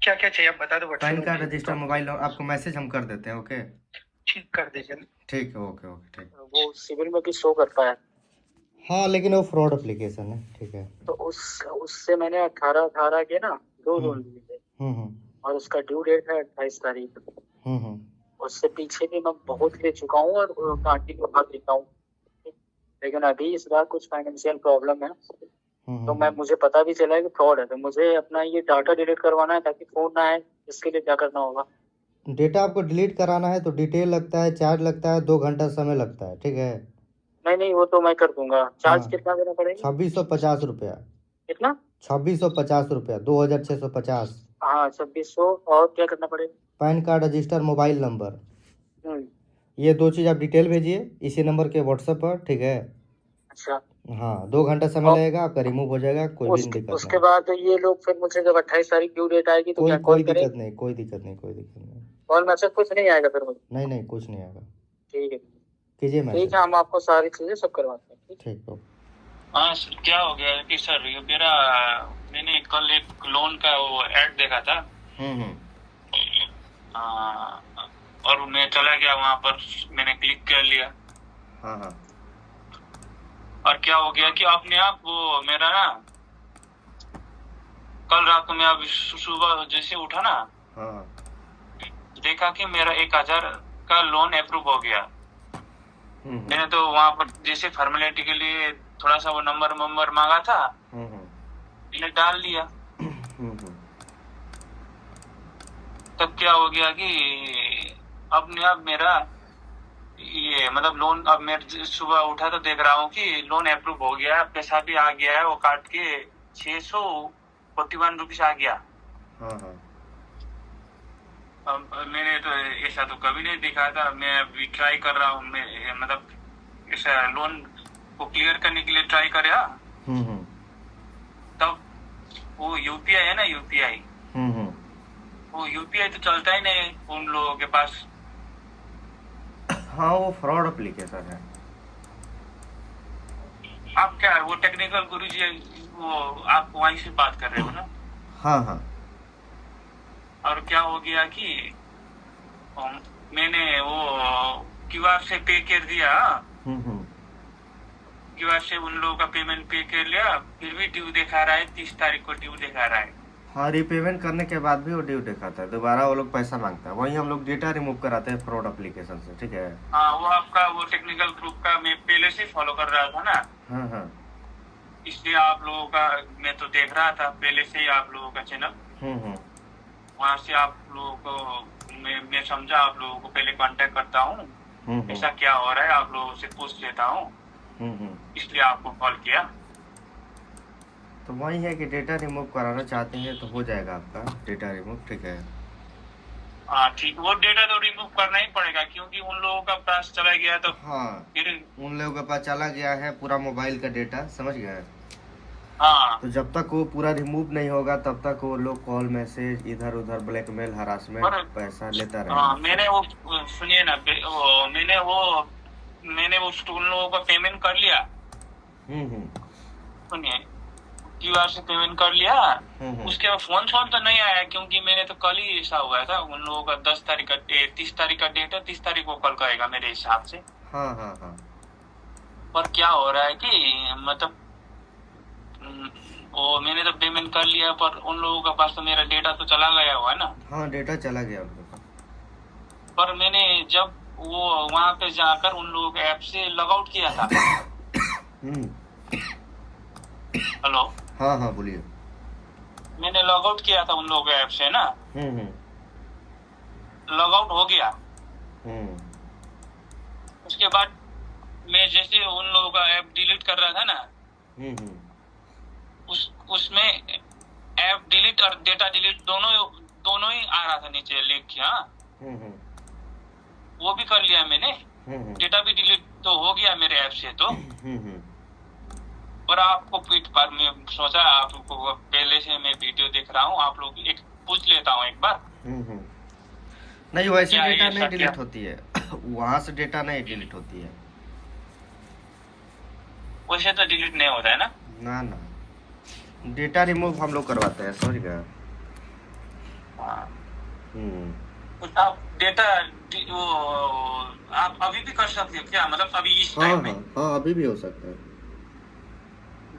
क्या क्या चाहिए आप बता दो। Pan card, register, mobile number, आपको मैसेज हम कर देते हैं। ओके, ठीक कर दीजिए। ठीक है, ओके ठीक। वो सिविल में भी शो करता है। हाँ, लेकिन वो फ्रॉड एप्लीकेशन है। ठीक है, तो उससे मैंने 18 के ना 2 लोन लिए थे, और उसका ड्यू डेट है 28 तारीख। उससे पीछे भी मैं बहुत ले चुका हूँ और पार्टी को भाग देता हूँ, लेकिन अभी इस बार कुछ फाइनेंशियल प्रॉब्लम है, तो मुझे पता भी चला है कि फ्रॉड है, तो मुझे अपना ये डाटा डिलीट करवाना है ताकि फोन ना आए। इसके लिए क्या करना होगा? डेटा आपको डिलीट कराना है तो डिटेल लगता है, चार्ज लगता है, 2 घंटा समय लगता है। ठीक है, नहीं वो तो मैं कर दूंगा। चार्ज कितना देना पड़ेगा? 2650 रुपया। कितना? 2650 रुपया, 2650। हाँ 2600। और क्या करना पड़ेगा? Pan card, register, mobile number, ये 2 चीज आप डिटेल भेजिए इसी नंबर के व्हाट्सएप पर। ठीक है, अच्छा हाँ, 2 घंटा समय लगेगा, आपका रिमूव हो जाएगा, कोई भी दिक्कत नहीं। उसके बाद ये लोग फिर मुझे जब 28 तारीख ड्यू डेट आएगी तो कोई दिक्कत नहीं। कॉल मैसेज कुछ नहीं आएगा फिर मुझे? नहीं नहीं कुछ नहीं आएगा। ठीक है कीजिए ठीक मैसेज। है, हम आपको सारी चीजें सब करवाते हैं। ठीक हो। हाँ सर, क्या हो गया कि सर ये मेरा मैंने कल एक लोन का वो ऐड देखा था। हम्म। और मैं चला गया वहां पर, मैंने क्लिक कर लिया। हाँ हाँ। और क्या हो गया कि अपने आप वो मेरा ना, कल रात को मैं अब सुबह जैसे उठा ना, हाँ हाँ। देखा कि मेरा 1,000 का लोन अप्रूव हो गया। हम्म मैंने तो वहां पर जैसे फॉर्मेलिटी के लिए थोड़ा सा वो नंबर मांगा था, हम्म मैंने डाल दिया। हम्म। तब क्या हो गया कि अपने आप मेरा ये मतलब लोन, अब मैं सुबह उठा तो देख रहा हूँ कि लोन अप्रूव हो गया, पैसा भी आ गया है, वो काट के 641 रुपीज आ गया। हाँ हाँ। अब मैंने तो ऐसा तो कभी नहीं देखा था। मैं अभी ट्राई कर रहा हूँ, मैं मतलब ऐसा लोन को क्लियर करने के लिए ट्राई करा। तब वो यूपीआई है ना, यूपीआई, वो यूपीआई तो चलता ही नहीं उन लोगों के पास। हाँ वो फ्रॉड एप्लीकेशन है। आप क्या वो टेक्निकल गुरुजी, वो आप वहीं से बात कर रहे हो ना? हाँ हाँ। और क्या हो गया कि मैंने वो क्यूआर से पे कर दिया। क्यूआर से उन लोगों का पेमेंट पे कर लिया, फिर भी ड्यू दिखा रहा है, 30 तारीख को ड्यू दिखा रहा है। हाँ रिपेमेंट करने के बाद भी वो ड्यू दिखाता है, दोबारा वो लोग पैसा मांगता है। वही हम लोग डेटा रिमूव कराते हैं फ्रॉड एप्लीकेशन से, ठीक है। हाँ, वो आपका वो टेक्निकल ग्रुप का मैं पहले से फॉलो कर रहा था ना, हाँ हाँ। इसलिए आप लोगों का मैं तो देख रहा था पहले से ही आप लोगों का चैनल। वहाँ से आप लोगों को मैं समझा, आप लोगों को पहले कांटेक्ट करता हूँ, ऐसा क्या हो रहा है, आप लोगों से पूछ लेता हूँ, इसलिए आपको कॉल किया। तो वही है कि डेटा रिमूव कराना चाहते हैं तो हो जाएगा आपका डेटा रिमूव, ठीक है। हाँ ठीक, वो डेटा तो रिमूव करना ही पड़ेगा क्योंकि उन लोगों का पास चला गया तो हाँ फिर उन लोगों के पास चला गया है पूरा मोबाइल का डेटा, समझ गए। हाँ, तो जब तक वो पूरा रिमूव नहीं होगा तब तक वो लोग कॉल मैसेज इधर उधर ब्लैकमेल हरासमेंट पैसा लेता रहेगा। हाँ, मैंने वो सुनिए ना, मैंने उन लोगों का पेमेंट कर लिया। सुनिए, क्यूआर से पेमेंट कर लिया। उसके बाद फोन तो नहीं आया क्योंकि मैंने तो कल ही ऐसा हुआ था। उन लोगों का 30 तारीख का डेट है, 30 तारीख को कॉल करेगा मेरे हिसाब से। हाँ हाँ हाँ। पर क्या हो रहा है कि मतलब वो मैंने तो पेमेंट कर लिया, पर उन लोगों के पास तो मेरा डेटा तो चला गया हुआ है ना। हाँ डेटा चला गया उनके पास। पर मैंने जब वो वहां पे जाकर उन लोगों के ऐप से लॉग आउट किया था। हेलो। हाँ हाँ बोलिए। मैंने लॉग आउट किया था उन लोगों के ऐप से ना, लॉग आउट हो गया। उसके बाद मैं जैसे उन लोगों का ऐप डिलीट कर रहा था ना, उसमें ऐप डिलीट और डेटा डिलीट दोनों ही आ रहा था नीचे लिख के। हाँ, वो भी कर लिया मैंने। डेटा भी डिलीट तो हो गया मेरे ऐप से तो। और आपको पीठ पर मैं सोचा आपको पहले से मैं वीडियो देख रहा हूँ, आप लोग एक पूछ लेता हूँ एक बार। नहीं वैसे डेटा नहीं डिलीट होती है वहां से डेटा नहीं डिलीट होती है। वैसे तो डिलीट नहीं होता है ना? ना ना, डेटा रिमूव हम लोग करवाते हैं, समझ गए। आप डेटा वो आप अभी भी कर सकते हो क्या, मतलब अभी इस टाइम में? हाँ अभी भी हो सकता है।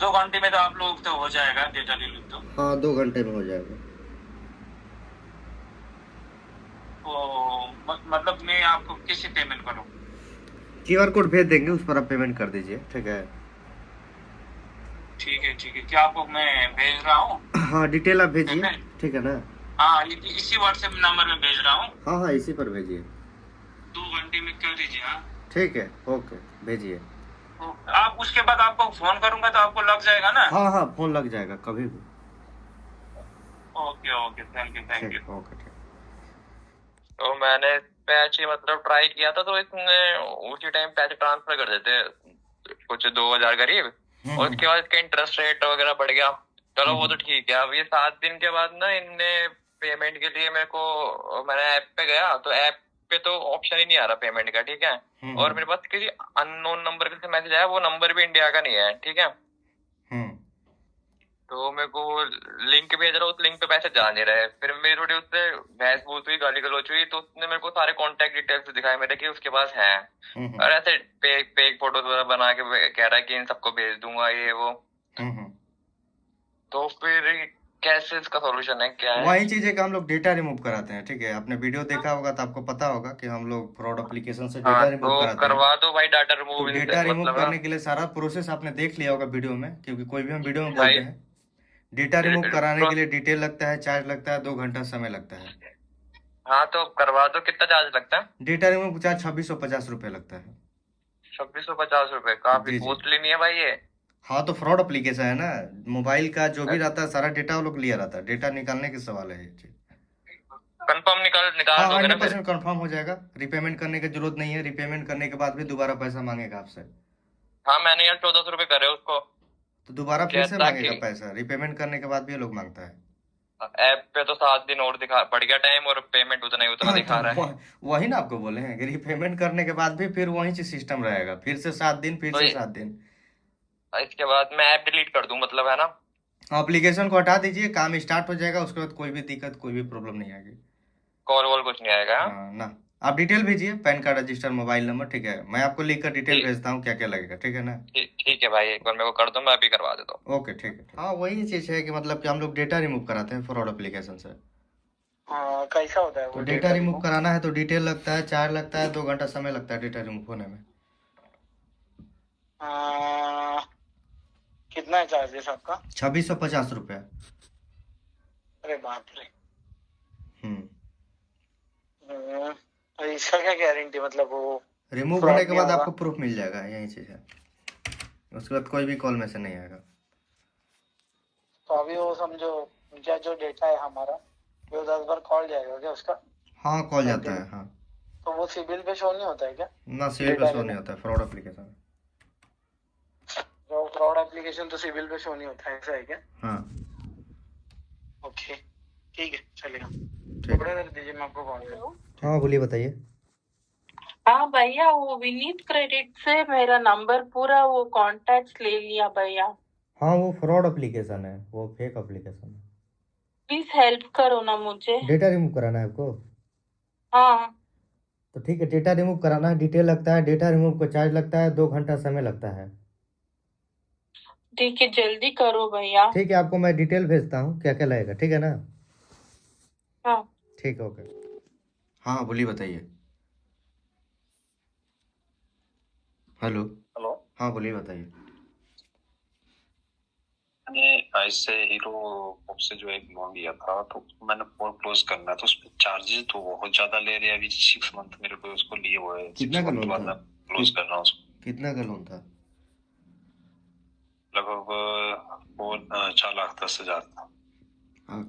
2 घंटे में तो आप लोग तो हो जाएगा डेटा डिलीट तो। हाँ 2 घंटे में हो जाएगा। तो मतलब मैं आपको कैसे पेमेंट करूँ? क्यूआर कोड भेज देंगे, उस पर आप पेमेंट कर दीजिए, ठीक है। ठीक है, क्या आपको मैं भेज रहा हूँ? हाँ डिटेल आप भेजिए, ठीक है ना। हाँ, इसी व्हाट्सएप नंबर में भेज रहा हूँ। हाँ हाँ इसी पर भेजिए। 2 घंटे में कर दीजिए। हाँ ठीक है, ओके भेजिए। आप उसके बाद आपको फोन करूंगा तो आपको लग जाएगा ना? हाँ हाँ फोन लग जाएगा कभी भी। Okay, thank you. ओके ठीक। तो मैंने पैच ही मतलब ट्राई किया था, तो इसमें उसी टाइम पैच ट्रांसफर कर देते कुछ 2000 करीब, और उसके बाद इसका इंटरेस्ट रेट वगैरह बढ़ गया। चलो वो तो ठीक है। अब ये 7 दिन के बाद ना इनने पेमेंट के लिए मेरे को, मैंने ऐप पे गया तो ऐप पे तो ऑप्शन ही नहीं आ रहा पेमेंट का, ठीक है। और मेरे पास किसी अननोन नंबर से मैसेज आया, वो नंबर भी इंडिया का नहीं है, ठीक है। तो मेरे को लिंक भेज रहा, उस लिंक पे पैसे जा नहीं रहे। फिर मेरी थोड़ी उससे बहस बूस हुई, गाली गलौच हुई, तो उसने मेरे को सारे कॉन्टेक्ट डिटेल्स दिखाए मेरे कि उसके पास है, और ऐसे फेक फोटोज वगैरह बना के कह रहा है कि इन सबको भेज दूंगा ये वो। तो फिर कैसे इसका सॉल्यूशन है, क्या है? वही चीज है कि हम लोग डेटा रिमूव कराते हैं, ठीक है। आपने वीडियो देखा होगा तो आपको पता होगा कि हम लोग फ्रॉड एप्लीकेशन से डेटा रिमूव तो कराते हैं। करवा दो भाई डाटा तो रिमूव। डेटा रिमूव करने के लिए सारा प्रोसेस आपने देख लिया होगा वीडियो में, क्योंकि कोई भी हम वीडियो में बोलते हैं। डेटा रिमूव कराने के लिए डिटेल लगता है, चार्ज लगता है, 2 घंटा समय लगता है। हाँ तो करवा दो, कितना चार्ज लगता है? डेटा रिमूव चार्ज 2650 रुपये लगता है। 2650 रुपए, काफी कॉस्टली नहीं है भाई ये? हाँ तो फ्रॉड एप्लीकेशन है ना, मोबाइल का जो भी रहता है सारा डेटा वो लोग लिया रहता है, डेटा निकालने की सवाल है ये चीज। कंफर्म निकाल हाँ, दोगे ना? 100% कंफर्म हो जाएगा, रिपेमेंट करने की जरूरत नहीं है। रिपेमेंट करने के बाद भी दोबारा पैसा मांगेगा आपसे। हाँ मैंने यार 1400 रुपए करे उसको, तो दोबारा फिर से मांगेगा पैसा, रिपेमेंट करने के बाद भी ये लोग मांगता है। ऐप पे तो 7 दिन और दिखा पड़ गया टाइम, और पेमेंट उतना दिखा रहा है। वही ना आपको बोले हैं कि रिपेमेंट करने के बाद भी फिर वही चीज सिस्टम रहेगा, फिर से 7 दिन, फिर से 7 दिन। इसके बाद मैं ऐप डिलीट कर दूं मतलब, है ना? एप्लीकेशन को हटा दीजिए, काम स्टार्ट हो जाएगा, उसके बाद कोई भी दिक्कत, कोई भी प्रॉब्लम नहीं आएगी। कॉल वॉल कुछ नहीं आएगा? ना। आप डिटेल भेजिए, pan card, register, mobile number, ठीक है। मैं आपको लिख कर डिटेल भेजता हूँ क्या क्या लगेगा, ठीक है ना? ठीक है भाई, एक बार मेरे को कर दो, मैं अभी करवा देता हूँ। ओके ठीक है। हाँ वही चीज है कि मतलब कि हम लोग डेटा रिमूव कराते हैं फ्रॉड एप्लीकेशन से। कैसा होता है तो डेटा रिमूव कराना है तो डिटेल लगता है, चार्ज लगता है, 2 घंटा समय लगता है डेटा रिमूव होने में। कितना है चार्जेस आपका? 2650 रुपया। अरे बाप रे। तो इसका क्या गारंटी, मतलब वो रिमूव होने के बाद आपको प्रूफ मिल जाएगा, यही चीज है। उसके बाद कोई भी कॉल में से नहीं आएगा। तो अभी वो समझो क्या, जो डेटा है हमारा वो 10 बार कॉल जाएगा क्या उसका? हाँ कॉल जाता है, हाँ। तो वो सिविल पे शो नहीं होता है क्या? ना सिविल पे शो नहीं होता है फ्रॉड एप्लीकेशन। जो फ्रॉड एप्लीकेशन तो सिविल पे शो नहीं होता है, ऐसा है क्या? हाँ ओके ठीक है, चलेगा। ठीक है। कर दीजिए, मैं आपको कॉल करूँ। हाँ बोलिए, बताइए। हाँ भैया, वो विनीत क्रेडिट से मेरा नंबर पूरा वो कॉन्टैक्ट्स ले लिया भैया। हाँ वो फ्रॉड एप्लीकेशन है, वो फेक एप्लीकेशन है। प्लीज हेल्प करो ना मुझे। डेटा रिमूव कराना है आपको? हाँ तो ठीक है, डेटा रिमूव कराना है, डिटेल लगता है, डेटा रिमूव को चार्ज लगता है, 2 घंटा समय लगता है। ठीक है, जल्दी करो भैया। ठीक है, आपको मैं डिटेल भेजता हूँ क्या क्या लगेगा, ठीक है ना? हाँ ठीक है, ओके। हाँ बोलिए, बताइए। हेलो। हेलो। हाँ बोलिए, बताइए। मैंने इससे हीरो से जो एक लोन लिया था, तो मैंने फोन क्लोज करना है, तो उसमें चार्जेस तो बहुत ज्यादा ले रहे हैं। अभी 6 मंथ मेरे को उसको लिए हुए हैं। कितना का लोन था? क्लोज कर रहा हूँ उसको। कितना का लोन था? लगभग 4,10,000 था।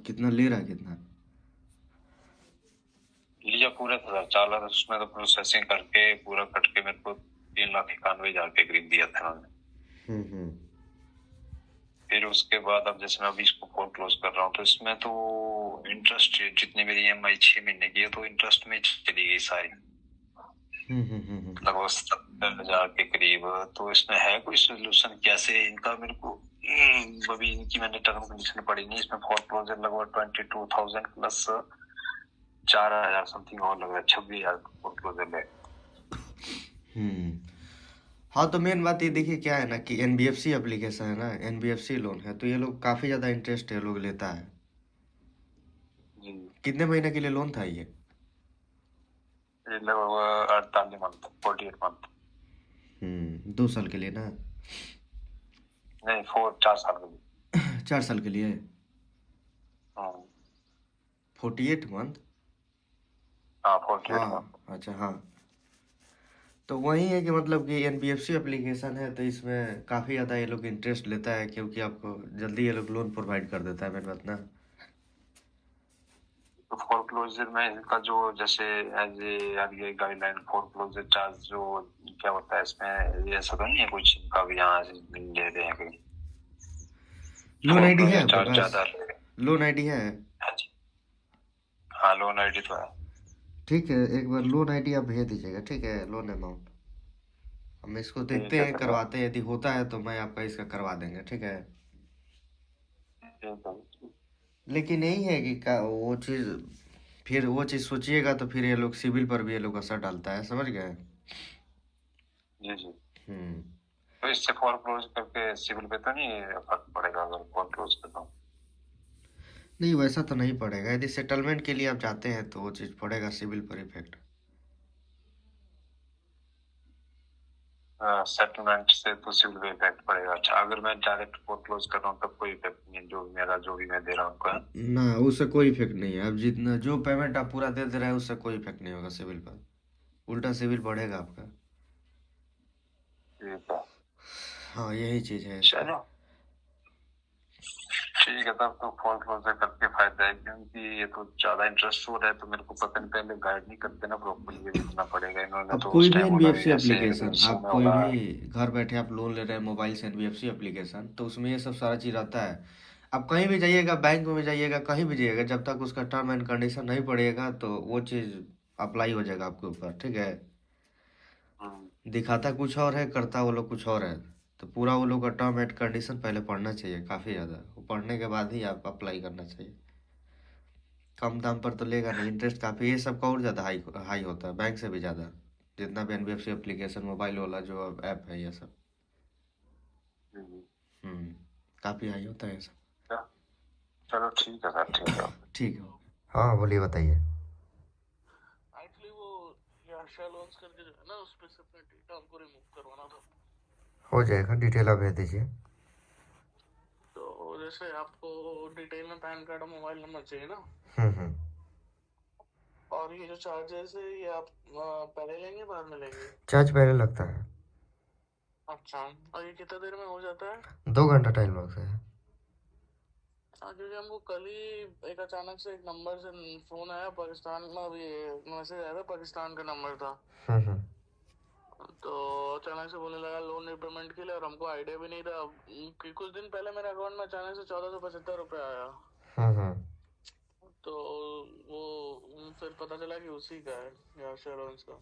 कितना ले रहा है, कितना लिया? पूरा था 4 लाख। उसमें तो प्रोसेसिंग करके पूरा कट के मेरे को 3,91,000 के करीब दिया था मैंने। फिर उसके बाद अब जैसे मैं अभी इसको फोन क्लोज कर रहा हूँ, तो इसमें तो इंटरेस्ट जितनी मेरी EMI 6 महीने की है, तो इंटरेस्ट में चली गई सारी, लगभग 70,000 के करीब। तो इसमें है कोई सोल्यूशन कैसे इनका? मेरे को अभी इनकी मैंने टर्म कंडीशन पढ़ी नहीं, इसमें फोन क्लोजर लगभग 22,000 प्लस 4,000 समथिंग और लग रहा है, 26,000 फोन क्लोजर है। हाँ तो मेन बात ये देखिए क्या है ना कि NBFC एप्लीकेशन है ना, NBFC लोन है, तो ये लोग काफ़ी ज़्यादा इंटरेस्ट ये लोग लेता है। कितने महीने के लिए लोन था ये? लगभग 48 मंथ, 48 मंथ। 2 साल के लिए ना? नहीं, 4 साल के लिए। 4 साल के लिए। 48 मंथ। हाँ 48 मंथ। अच्छा हाँ, तो वही है कि मतलब कि NBFC एप्लीकेशन है, तो इसमें काफ़ी ज़्यादा ये लोग इंटरेस्ट लेता है, क्योंकि आपको जल्दी ये लोग लोन प्रोवाइड कर देता है, मेन बात ना। तो फोरक्लोजर में इनका जो जैसे as a RBI guideline, foreclosure charge जो क्या होता है इसमें, ये ऐसा तो नहीं है कुछ इनका भी यहाँ से ले रहे हैं कहीं? लोन आईडी है चार्ज आपके ज्यादा पास? लोन आईडी है? हाँ लोन आईडी तो है। ठीक है, एक बार लोन आईडी आप भेज दीजिएगा, ठीक है, लोन अमाउंट हम इसको देखते हैं, करवाते हैं, यदि होता है तो मैं आपका इसका करवा देंगे, ठीक है। लेकिन यही है कि वो चीज़, फिर वो चीज़ सोचिएगा तो फिर ये लोग सिविल पर भी ये लोग असर डालता है, समझ गए। जी जी। हम्म। तो इससे फॉर क्लोज करके सिविल पे तो नहीं फर्क पड़ेगा अगर फॉर क्लोज करता हूँ? नहीं, वैसा तो नहीं पड़ेगा, यदि सेटलमेंट के लिए आप जाते हैं तो वो चीज़ पड़ेगा सिविल पर इफेक्ट। सेटलमेंट से तो सिविल पे इफेक्ट पड़ेगा। अच्छा, अगर मैं डायरेक्ट फॉर क्लोज कर रहा हूँ तब कोई इफेक्ट नहीं, जो भी मैं दे रहा हूँ उनका? ना, उससे कोई इफेक्ट नहीं है। अब जितना जो पेमेंट आप पूरा दे रहे हैं उससे कोई इफेक्ट नहीं होगा सिविल पर, उल्टा सिविल बढ़ेगा आपका। ठीक है। हाँ, यही चीज़ है। चलो ठीक है, तब तो फॉर क्लोज करके फायदा है, क्योंकि ये तो ज्यादा इंटरेस्ट हो रहा है, तो मेरे को पता नहीं, पहले गाइड नहीं करते ना प्रॉपर्ली, ये कितना पड़ेगा इन्होंने अब तो कोई उस भी टाइम बोला एनबीएफसी भी ऐसे एप्लीकेशन, आप में कोई होगा। भी घर बैठे आप लोन ले रहे हैं मोबाइल से, एनबीएफसी एप्लीकेशन, तो उसमें ये सब सारा चीज़ आता है। आप कहीं भी जाइएगा, बैंक में जाइएगा, कहीं भी जाइएगा, जब तक उसका टर्म एंड कंडीशन नहीं पड़ेगा तो वो चीज़ अप्लाई हो जाएगा आपके ऊपर, ठीक है। दिखाता कुछ और है, करता वो लोग कुछ और है, तो पूरा वो लोग का टर्म एंड कंडीशन पहले पढ़ना चाहिए काफ़ी ज़्यादा, वो पढ़ने के बाद ही आप अप्लाई करना चाहिए। कम दाम पर तो लेगा नहीं, इंटरेस्ट काफ़ी, ये सब का और ज़्यादा हाई हाई होता है, बैंक से भी ज़्यादा, जितना भी एनबीएफसी एप्लीकेशन मोबाइल वाला जो ऐप है ये सब। काफ़ी हाई होता है ये सब। चलो ठीक है सर, ठीक है। ठीक है। हाँ बोलिए, बताइए। एक्चुअली वो याशा लॉन्च करके जो है ना, उस पे से अपने डेटा हमको रिमूव करवाना था। हो जाएगा, डिटेल आप भेज दीजिए। तो जैसे आपको डिटेल में पैन कार्ड और मोबाइल नंबर चाहिए ना, और ये जो चार्जेस है ये आप पहले लेंगे बाद में लेंगे? चार्ज पहले लगता है। अच्छा, और ये कितना देर में हो जाता है? 2 घंटा टाइम लगता है। क्योंकि हमको कल ही एक अचानक से एक नंबर से फोन आया, पाकिस्तान में, अभी मैसेज आया था, पाकिस्तान का नंबर था। तो अचानक से बोलने लगा लोन रिपेमेंट के लिए, और हमको आइडिया भी नहीं था कि कुछ दिन पहले मेरे अकाउंट में अचानक से 1475 रुपये आया। तो वो फिर पता चला कि उसी का है, याशा लोन्स का।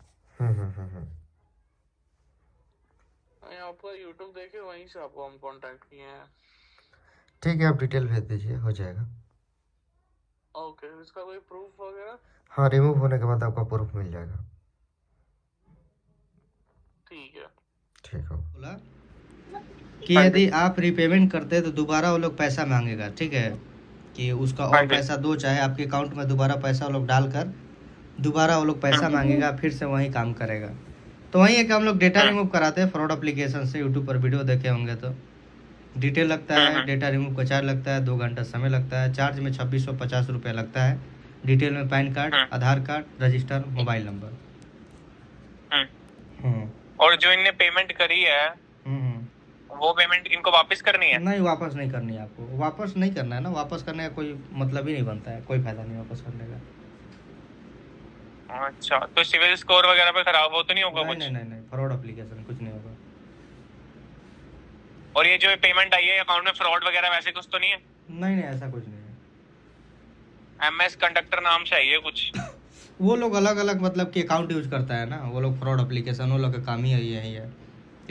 आपका यूट्यूब देखे, वहीं से आपको हम कांटेक्ट किए हैं। ठीक है, आप डिटेल भेज दीजिए, हो जाएगा। ओके, इसका कोई प्रूफ वगैरह? हाँ, रिमूव होने के बाद आपका प्रूफ मिल जाएगा। ठीक है। ठीक हो। बोला कि यदि आप रिपेमेंट करते हैं तो दोबारा वो लोग पैसा मांगेगा, ठीक है, कि उसका और पैसा दो, चाहे आपके अकाउंट में दोबारा पैसा वो लोग डालकर दोबारा वो लोग पैसा मांगेगा, फिर से वही काम करेगा। तो वही है कि हम लोग डेटा रिमूव कराते हैं फ्रॉड एप्लीकेशन से, यूट्यूब पर वीडियो देखे होंगे तो। डिटेल लगता है, डेटा रिमूव का चार्ज लगता है, 2 घंटा समय लगता है, चार्ज में 2650 रुपये लगता है। डिटेल में पैन कार्ड, आधार कार्ड, रजिस्टर, मोबाइल नंबर। और जो इनने पेमेंट करी है वो पेमेंट इनको वापस करनी है? नहीं, वापस नहीं करनी है आपको, वापस नहीं करना है ना, वापस करने का कोई मतलब ही नहीं बनता है, कोई फायदा नहीं वापस करने का। अच्छा, तो सिविल स्कोर वगैरह पे खराब हो तो नहीं होगा? नहीं नहीं नहीं नहीं, फ्रॉड एप्लीकेशन, कुछ नहीं होगा। और ये जो पेमेंट आई है अकाउंट में, फ्रॉड वगैरह वैसे कुछ तो नहीं है? नहीं नहीं, ऐसा कुछ नहीं है। एमएस कंडक्टर नाम से है कुछ? वो लोग अलग अलग मतलब कि अकाउंट यूज करता है ना, वो लोग फ्रॉड एप्लीकेशन, वो लोग का काम ही यही है,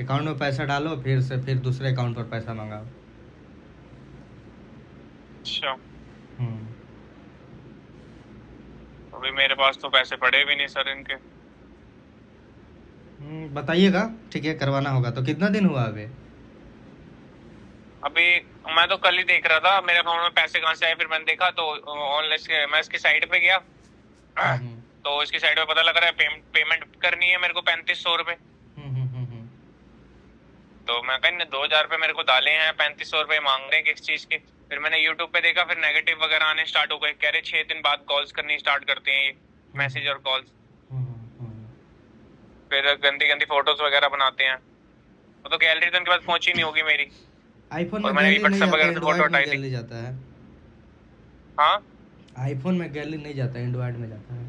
अकाउंट में पैसा डालो, फिर दूसरे अकाउंट पर पैसा मंगाओ। अच्छा। अभी मेरे पास तो पैसे पड़े भी नहीं सर इनके। बताइएगा, ठीक है, करवाना होगा तो। कितना दिन हुआ अभी मैं तो कल ही देख रहा था मेरे अकाउंट में पैसे कहाँ से आए, फिर मैंने देखा तो ऑनलाइन मैं इसकी साइट पे गया तो इसकी साइट पे पता लग रहा है पेमेंट करनी है मेरे को 3500 रुपए। तो मैं कहीं 2000 रुपए मेरे को डाले हैं, 3500 रुपए मांग रहे हैं किस चीज के। फिर मैंने यूट्यूब पे देखा, फिर नेगेटिव वगैरह आने स्टार्ट हो गए, कह रहे 6 दिन बाद कॉल्स करनी स्टार्ट करते हैं ये, मैसेज और कॉल्स। फिर गंदी गंदी फोटोज वगैरह बनाते हैं, वो तो गैलरी तो उनके पास पहुंची नहीं होगी मेरी। आईफोन और में मैंने गैलरी नहीं WhatsApp जाता, वगैरह से फोटो एंड्रॉइड में हटाई थी। गैलरी जाता है। हाँ, आईफोन में गैलरी नहीं जाता, एंड्रॉइड में जाता है।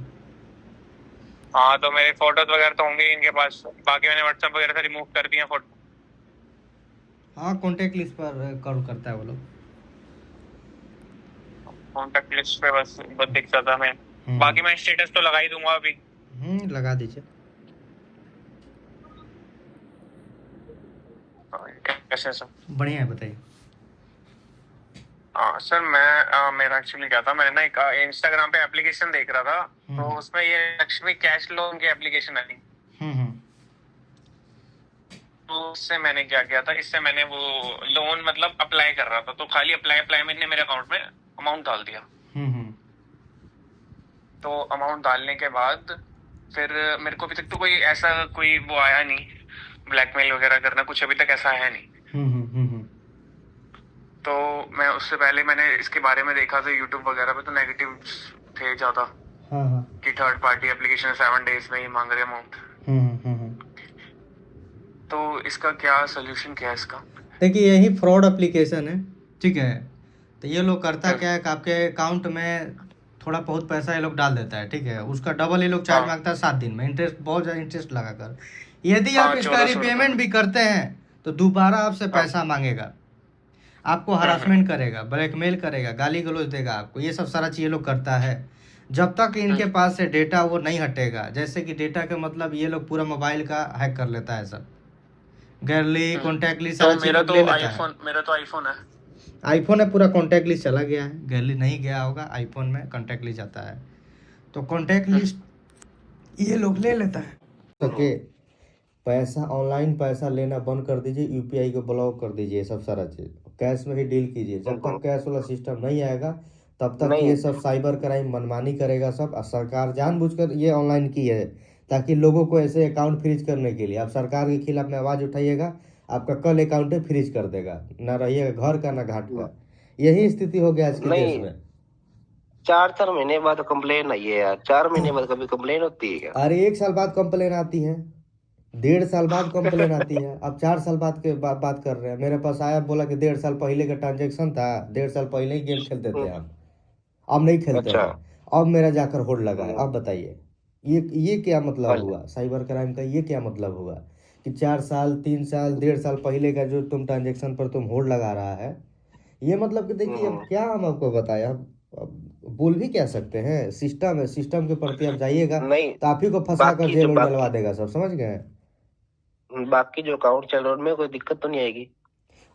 हाँ, तो मेरे फोटोज वगैरह तो होंगे इनके पास, बाकी मैंने WhatsApp वगैरह से रिमूव कर दिया फोटो। हाँ, कॉन्टेक्ट लिस्ट पर कॉल करता है वो लोग। कॉन्टेक्ट लिस्ट पे बस दिखता था मैं। बाकी मैं स्टेटस तो लगा ही दूंगा अभी। लगा दीजिए। कैसे सर? बढ़िया है, बताइए। सर मैं मेरा एक्चुअली क्या था, मैंने ना एक इंस्टाग्राम पे एप्लीकेशन देख रहा था, तो उसमें ये लक्ष्मी कैश लोन की एप्लीकेशन आई। तो उससे मैंने क्या किया था, इससे मैंने वो लोन मतलब अप्लाई कर रहा था, तो खाली अप्लाई मैंने मेरे अकाउंट में अमाउंट डाल दिया। तो अमाउंट डालने के बाद फिर मेरे को अभी तक तो कोई ऐसा कोई वो आया नहीं, ब्लैकमेल वगैरह करना कुछ अभी तक ऐसा आया नहीं। तो मैं उससे पहले मैंने इसके बारे में देखा था यूट्यूब वगैरह पे, तो नेगेटिव थे ज्यादा कि थर्ड पार्टी एप्लीकेशन 7 डेज में ही मांग रहे अमाउंट। तो इसका क्या सोल्यूशन क्या है इसका? देखिए, यही फ्रॉड एप्लीकेशन है, ठीक है। तो ये लोग करता क्या है कि आपके अकाउंट में थोड़ा बहुत पैसा ये लोग डाल देता है, ठीक है। उसका डबल ये लोग चार्ज मांगता है 7 दिन में, इंटरेस्ट, बहुत ज़्यादा इंटरेस्ट लगाकर। यदि आप इसका रिपेमेंट भी करते हैं तो दोबारा आपसे पैसा मांगेगा, आपको हरासमेंट करेगा, ब्लैकमेल करेगा, गाली गलौज देगा आपको। ये सब सारा चीज़ ये लोग करता है जब तक इनके पास से डेटा वो नहीं हटेगा। जैसे कि डेटा का मतलब ये लोग पूरा मोबाइल का हैक कर लेता है, सब गैलरी, कॉन्टैक्ट लिस्ट, सारा चीज ले लेता है। मेरा तो आईफोन है। आईफोन है, पूरा कॉन्टैक्ट लिस्ट चला गया है, गैलरी नहीं गया होगा, आईफोन में कॉन्टैक्ट लिस्ट आता है। तो कॉन्टैक्ट लिस्ट ये लोग ले लेता है। ओके, पैसा ऑनलाइन पैसा लेना बंद कर दीजिए, यूपीआई को ब्लॉक कर दीजिए, सब सारा चीज़ कैश में ही डील कीजिए। जब तक कैश वाला सिस्टम नहीं आएगा तब तक ये सब साइबर क्राइम मनमानी करेगा सब। और सरकार जानबूझकर ये ऑनलाइन की है ताकि लोगों को ऐसे अकाउंट फ्रीज करने के लिए। आप सरकार के खिलाफ में आवाज़ उठाइएगा, आपका कल अकाउंट फ्रीज कर देगा, ना रहिएगा घर का ना घाट का। यही स्थिति हो गया आज के देश में। 4 महीने बाद कंप्लेन आई है यार, 4 महीने बाद कभी कंप्लेन होती है क्या? अरे 1 साल बाद कंप्लेन आती है, 1.5 साल बाद कंप्लेन आती है। अब 4 साल बाद के बात कर रहे हैं। मेरे पास आया, बोला कि 1.5 साल पहले का ट्रांजेक्शन था, 1.5 साल पहले ही गेम खेलते थे हम, अब नहीं खेलते हैं। अब मेरा जाकर होल्ड लगा है। अब बताइए ये क्या मतलब हुआ साइबर क्राइम का? ये क्या मतलब हुआ कि 4 साल 3 साल 1.5 साल पहले का जो तुम ट्रांजेक्शन पर तुम होल्ड लगा रहा है? ये मतलब कि देखिए, अब क्या हम आपको बताएं, अब बोल भी क्या सकते हैं। सिस्टम है, सिस्टम के प्रति आप जाइएगा तो आप ही को फंसा कर जेल में डलवा देगा सब, समझ गए? बाकी जो अकाउंट चल रहा है उनमें कोई दिक्कत तो नहीं आएगी?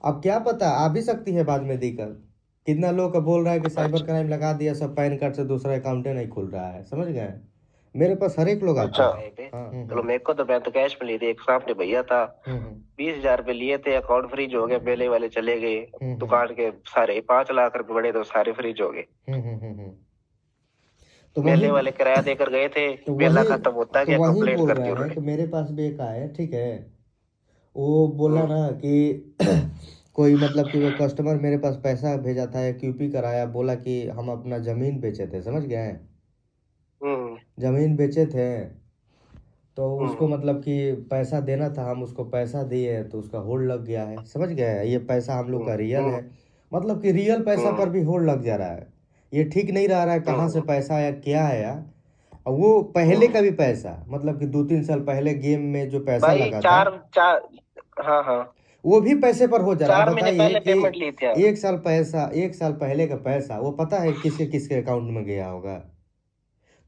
अब क्या पता, आ भी सकती है बाद में दिक्कत। कितना लोग का बोल रहा है कि साइबर क्राइम लगा दिया, सब पैन कार्ड से दूसरा अकाउंट नहीं खुल रहा है, समझ गए? मेरे पास हर एक लोग आता है। चलो मेरे को तो मैं तो कैश में ली थी, एक सामने भैया था 20,000 रुपए लिए थे, अकाउंट फ्रीज हो गया, पहले वाले चले गए, दुकान के सारे 5 लाख रुपए बड़े तो सारे फ्रीज हो गए। तो मेले वाले किराया देकर गए थे, मेला खत्म होता गया, कंप्लेंट कर दी उन्होंने। तो मेरे पास भी एक आया, ठीक है, वो बोला ना कि कोई मतलब कि वो कस्टमर मेरे पास पैसा भेजा था, क्यूपी कराया, बोला कि हम अपना जमीन बेचे थे, समझ गए? जमीन बेचे थे तो उसको मतलब कि पैसा देना था, हम उसको पैसा दिए तो उसका होल्ड लग गया है, समझ गए? ये पैसा हम लोग का रियल है, मतलब कि रियल पैसा पर भी होल्ड लग जा रहा है। ये ठीक नहीं रह रहा है, कहाँ से पैसा आया, क्या आया। और वो पहले का भी पैसा, मतलब कि 2-3 साल पहले गेम में जो पैसा लगा था, हाँ वो भी पैसे पर हो जा रहा है। बताइए कि 1 साल पहले का पैसा, वो पता है किसके किसके अकाउंट में गया होगा?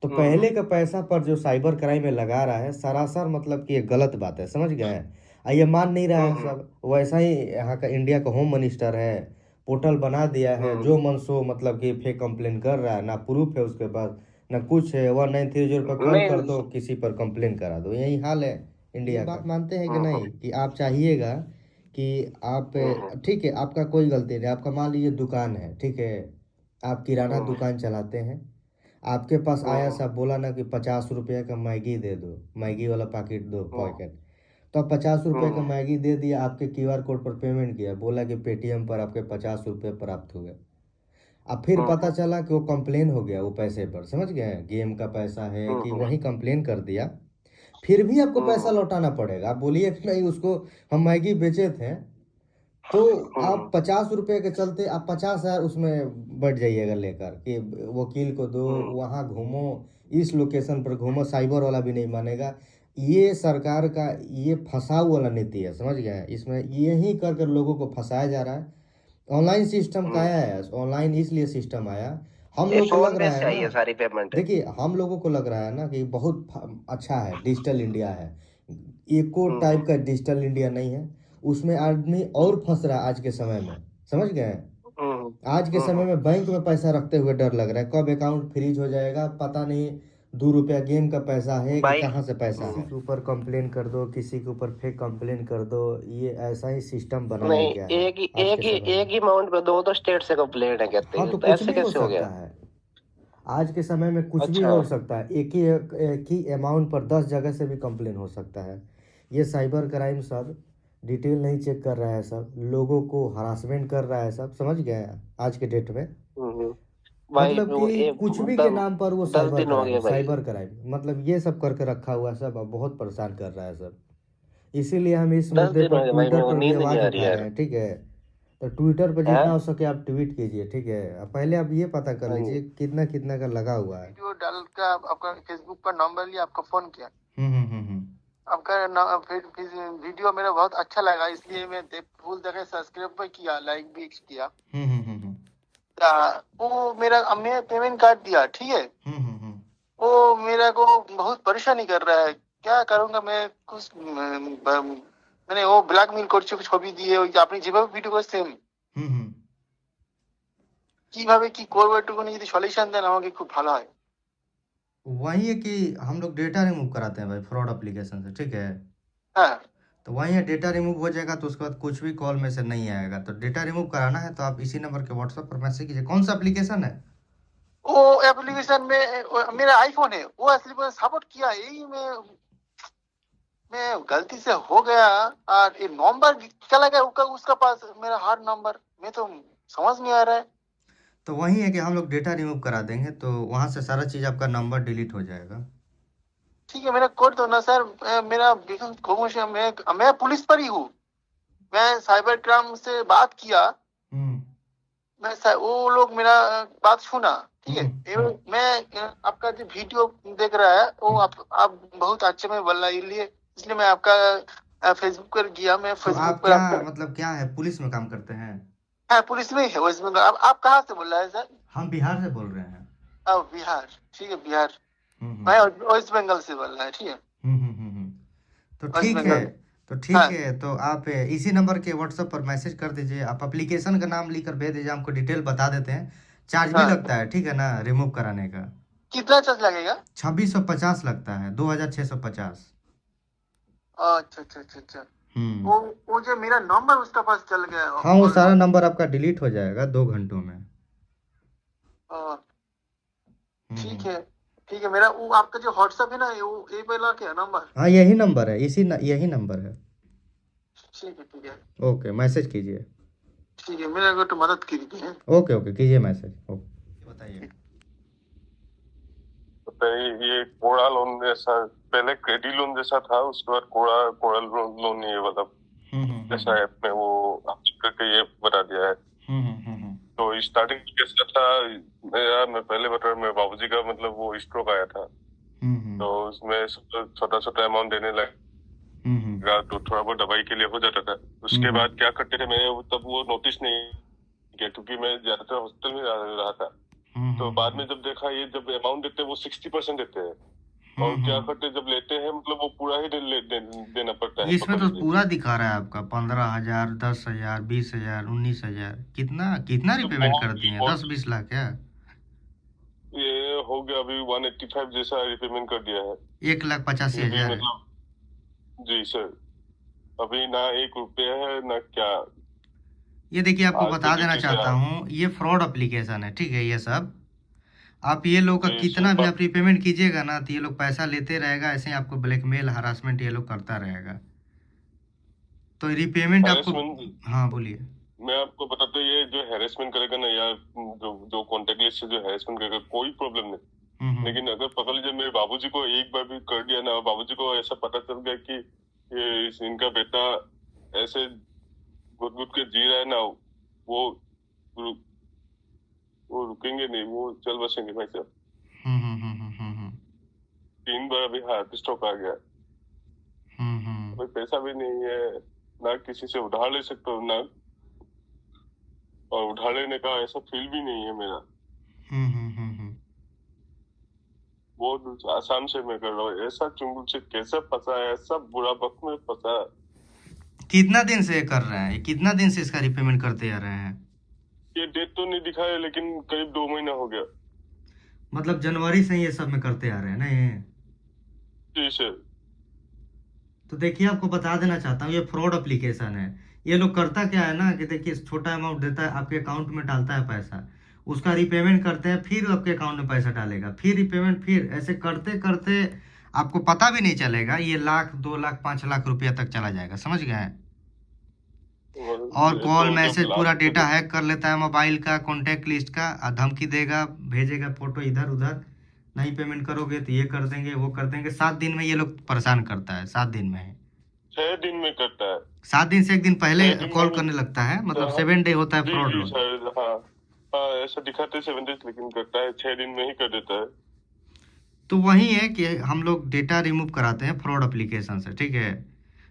तो पहले का पैसा पर जो साइबर क्राइम में लगा रहा है, सरासर मतलब कि ये गलत बात है, समझ गए? ये मान नहीं रहा है सब। वैसा ही यहाँ का इंडिया का होम मिनिस्टर है, पोर्टल बना दिया है, जो मन सो मतलब कि फेक कंप्लेन कर रहा है, ना प्रूफ है उसके पास, ना कुछ है। 1930 पर कॉल कर दो, किसी पर कंप्लेन करा दो, यही हाल है इंडिया का। बात मानते हैं कि नहीं कि आप चाहिएगा कि आप, ठीक है, आपका कोई गलती नहीं, आपका मान लीजिए दुकान है, ठीक है, आप किराना दुकान चलाते हैं, आपके पास आया साहब, बोला ना कि 50 रुपये का मैगी दे दो, मैगी वाला पैकेट दो पैकेट, तो 50 रुपये का मैगी दे दिया, आपके QR कोड पर पेमेंट किया, बोला कि पेटीएम पर आपके 50 रुपये प्राप्त हुए। अब फिर पता चला कि वो कंप्लेन हो गया वो पैसे पर, समझ गए? गेम का पैसा है कि वही कंप्लेन कर दिया, फिर भी आपको पैसा लौटाना पड़ेगा। आप बोलिए कि नहीं, उसको हम मैगी बेचे थे, तो आप 50 रुपये के चलते आप 50,000 उसमें बढ़ जाइएगा लेकर कि वकील को दो, वहाँ घूमो, इस लोकेशन पर घूमो, साइबर वाला भी नहीं मानेगा। ये सरकार का ये फंसाऊ वाला नीति है, समझ गए? इसमें यही कर कर लोगों को फंसाया जा रहा है। ऑनलाइन सिस्टम का आया है, ऑनलाइन इसलिए सिस्टम आया, हम ये लोग को फोन लग पे रहा से है आई है ना, सारी पेमेंट। देखिए हम लोगों को लग रहा है ना कि बहुत अच्छा है, डिजिटल इंडिया है। एको टाइप का डिजिटल इंडिया नहीं है, उसमें आदमी और फंस रहा है आज के समय में, समझ गए हैं? आज के समय में बैंक में पैसा रखते हुए डर लग रहा है, कब अकाउंट फ्रीज हो जाएगा पता नहीं। 2 रुपया गेम का पैसा है कि कहाँ से पैसा है। किसी के ऊपर कंप्लेन कर दो, किसी के ऊपर फेक कंप्लेन कर दो, ये ऐसा ही सिस्टम बनाया नहीं, गया है आज के समय में। एक ही अमाउंट पे दो स्टेट से कंप्लेंट है कहते हाँ हैं, तो तो कुछ ऐसे भी हो कैसे हो सकता गया? है, आज के समय में कुछ भी अच्छा। हो सकता है। एक ही अमाउंट पर 10 जगह से भी कंप्लेन हो सकता है। ये साइबर क्राइम सब डिटेल नहीं चेक कर रहा है, सब लोगों को हरासमेंट कर रहा है, सब समझ गए हैं आज के डेट में। भाई मतलब वो कि कुछ भी के नाम पर वो 10 साइबर दिन हो क्राइम, गए भाई। साइबर क्राइम मतलब ये सब करके रखा हुआ है, सब अब बहुत परेशान कर रहा है सब। इसीलिए हम इस 10 मुद्दे दिन हो पर गए भाई, ट्विटर मेरे को पर भी नींद नहीं आवाज आ रही उठा रहे यार। हैं, ठीक है? तो ट्विटर पर हैं? जितना हो सके आप ट्वीट कीजिए, ठीक है? अब पहले आप ये पता कर हाँ लीजिए जी। कितना कितना का लगा हुआ है। वीडियो डाल का आपका फेसबुक पर नंबर लिया, आपका फोन किया, हम्म। आपका वीडियो मेरा बहुत अच्छा लगा, इसलिए मैं फुल जगह सब्सक्राइब भी किया, लाइक भी किया। वो मेरा मैं पेमेंट काट दिया, ठीक है? वो मेरा को बहुत परेशानी कर रहा है, क्या करूंगा मैं? कुछ मैंने वो ব্ল্যাকমেইল করছে, ছবি দিয়ে ওই যে আপনি যেভাবে ভিডিও করছেন কিভাবে কি করবো একটুখানি যদি সলিউশন দেন আমাকে খুব ভালো হয়। वही है कि हम लोग डेटा रिमूव कराते हैं भाई फ्रॉड एप्लीकेशन से, ठीक है? हाँ, तो वही है, डेटा रिमूव हो जाएगा तो उसके बाद कुछ भी कॉल में से नहीं आएगा। तो डेटा रिमूव कराना है तो आप इसी नंबर के व्हाट्सएप पर मैसेज कीजिए। कौन सा एप्लीकेशन है? वो एप्लीकेशन में मेरा आईफोन है, वो एप्लीकेशन सपोर्ट किया, यही मैं गलती से हो गया। और ये नंबर चला गया उसका पास, मेरा हर नंबर मैं तो समझ नहीं आ रहा है। तो वही है कि हम लोग डेटा रिमूव करा देंगे तो वहाँ से सारा चीज़ आपका नंबर डिलीट हो जाएगा। ठीक है, मेरा कर दो ना सर। मेरा मैं पुलिस पर ही हूँ, मैं साइबर क्राइम से बात किया, वो लोग मेरा बात सुना, ठीक है? मैं आपका जो वीडियो देख रहा है वो आप बहुत अच्छे में बोल रहा है, इसलिए मैं आपका फेसबुक पर गया। मैं तो फेसबुक आप पर क्या मतलब क्या है, पुलिस में काम करते हैं? हाँ, पुलिस में ही है वेस्ट बंगाल। आप कहाँ से बोल रहे हैं सर? हम बिहार से बोल रहे हैं। बिहार, ठीक है, बिहार। मैं वेस्ट बंगाल से बोल रहा है, ठीक है? तो वेस्ट ठीक है, बंगाल। तो ठीक हाँ। है, तो आप इसी नंबर के व्हाट्सएप पर मैसेज कर दीजिए, आप एप्लीकेशन का नाम लिखकर भेज दीजिए, हमको डिटेल बता देते हैं। चार्ज भी हाँ। लगता है, ठीक है ना, रिमूव कराने का? कितना चार्ज लगेगा? 2650 लगता है, 2650। अच्छा अच्छा अच्छा अच्छा। वो जो मेरा नंबर उसका पास चल गया। हाँ वो सारा नंबर आपका डिलीट हो जाएगा 2 घंटों में। ठीक है, ठीक है। मेरा वो आपका जो व्हाट्सएप है ना, वो ये वाला क्या नंबर? हाँ यही नंबर है, यही नंबर है। ठीक है, ठीक है, ओके, मैसेज कीजिए। ठीक है, मेरा को तो मदद कीजिए। ओके ओके, कीजिए मैसेज। ओके, बताइए। ये कोड़ा लोन जैसा, पहले क्रेडिट लोन जैसा था, उसके बाद कोड़ा लोन ये वाला जैसा ऐप में वो करके ये बता दिया है। तो स्टार्टिंग कैसा था, मैं पहले बता रहा, मेरे बाबूजी का मतलब वो स्ट्रोक आया था, तो उसमें छोटा छोटा अमाउंट देने लगा, तो थोड़ा बहुत दवाई के लिए हो जाता था। उसके बाद क्या करते थे, मैं तब वो नोटिस नहीं किया क्योंकि मैं ज्यादातर हॉस्पिटल में रहा था। तो बाद में जब देखा, ये जब अमाउंट देते हैं वो 60% देते हैं, और क्या करते जब लेते हैं मतलब वो पूरा ही देना पड़ता है। इसमें तो पूरा दिखा रहा है आपका 15,000, 10,000, 20,000, 19,000, कितना रिपेमेंट कर दिए? 10-20 लाख क्या? ये हो गया अभी 185 जैसा रिपेमेंट कर दिया है। 1,85,000 है। जी सर, अभी ना 1 रुपया है ना क्या। ये देखिए, आपको बता देना चाहता हूँ, ये फ्रॉड एप्लीकेशन है, ठीक है? ये सब आप ये लोग का कितना भी आप रिपेमेंट कीजिएगा ना, तो ये लोग पैसा लेते रहेगा, ऐसे ही आपको ब्लैकमेल हरासमेंट ये लोग करता रहेगा। तो रिपेमेंट आपको, हाँ बोलिए। मैं आपको बताता हूँ, ये जो हैरेसमेंट करेगा ना, या जो कॉन्टेक्ट लिस्ट से जो हैरेसमेंट करेगा, कोई प्रॉब्लम नहीं। लेकिन अगर पकड़ लीजिए, मेरे बाबूजी को एक बार भी कर दिया ना, बाबूजी को ऐसा पता चल गया कि ये इनका बेटा ऐसे गुद के जी रहा है ना, वो रुकेंगे नहीं, वो चल बसेंगे भाई साहब। 3 बार अभी हार्ट स्ट्रोक आ गया। कोई पैसा भी नहीं है, ना किसी से उधार ले सकते हो ना, और उधार लेने का ऐसा फील भी नहीं है मेरा। बहुत आसान से मैं कर रहा हूँ। ऐसा चुंगल से कैसे फंसा है, ऐसा बुरा वक्त में फंसा। कितना दिन से ये कर रहे हैं? कितना दिन से इसका रिपेमेंट करते आ रहे हैं? ये डेट तो नहीं दिखाया, लेकिन करीब 2 महीना हो गया। मतलब जनवरी से ये सब में करते आ रहे हैं ना ये? जी सर। तो देखिए, आपको बता देना चाहता हूँ, ये फ्रॉड एप्लीकेशन है। ये लोग करता क्या है ना कि देखिए, छोटा अमाउंट देता है, आपके अकाउंट में डालता है पैसा, उसका रिपेमेंट करते हैं, फिर आपके अकाउंट में पैसा डालेगा, फिर रिपेमेंट, फिर ऐसे करते करते आपको पता भी नहीं चलेगा, ये 1 लाख 2 लाख 5 लाख रुपया तक चला जाएगा, समझ गए? और कॉल मैसेज पूरा डेटा हैक कर लेता है, मोबाइल का, कॉन्टैक्ट लिस्ट का, धमकी देगा, भेजेगा फोटो इधर उधर, नहीं पेमेंट करोगे तो ये कर देंगे, वो कर देंगे। 7 दिन में ये लोग परेशान करता है, 7 दिन में। 6 दिन में करता है। 7 दिन से 1 दिन पहले कॉल करने लगता है, मतलब 7 डे होता है फ्रॉड लोग। सर हाँ, ऐसा दिखाते 7 डेज, लेकिन करता है 6 दिन में ही कर देता है। तो वही है कि हम लोग डेटा रिमूव कराते हैं फ्रॉड एप्लीकेशन से, ठीक है?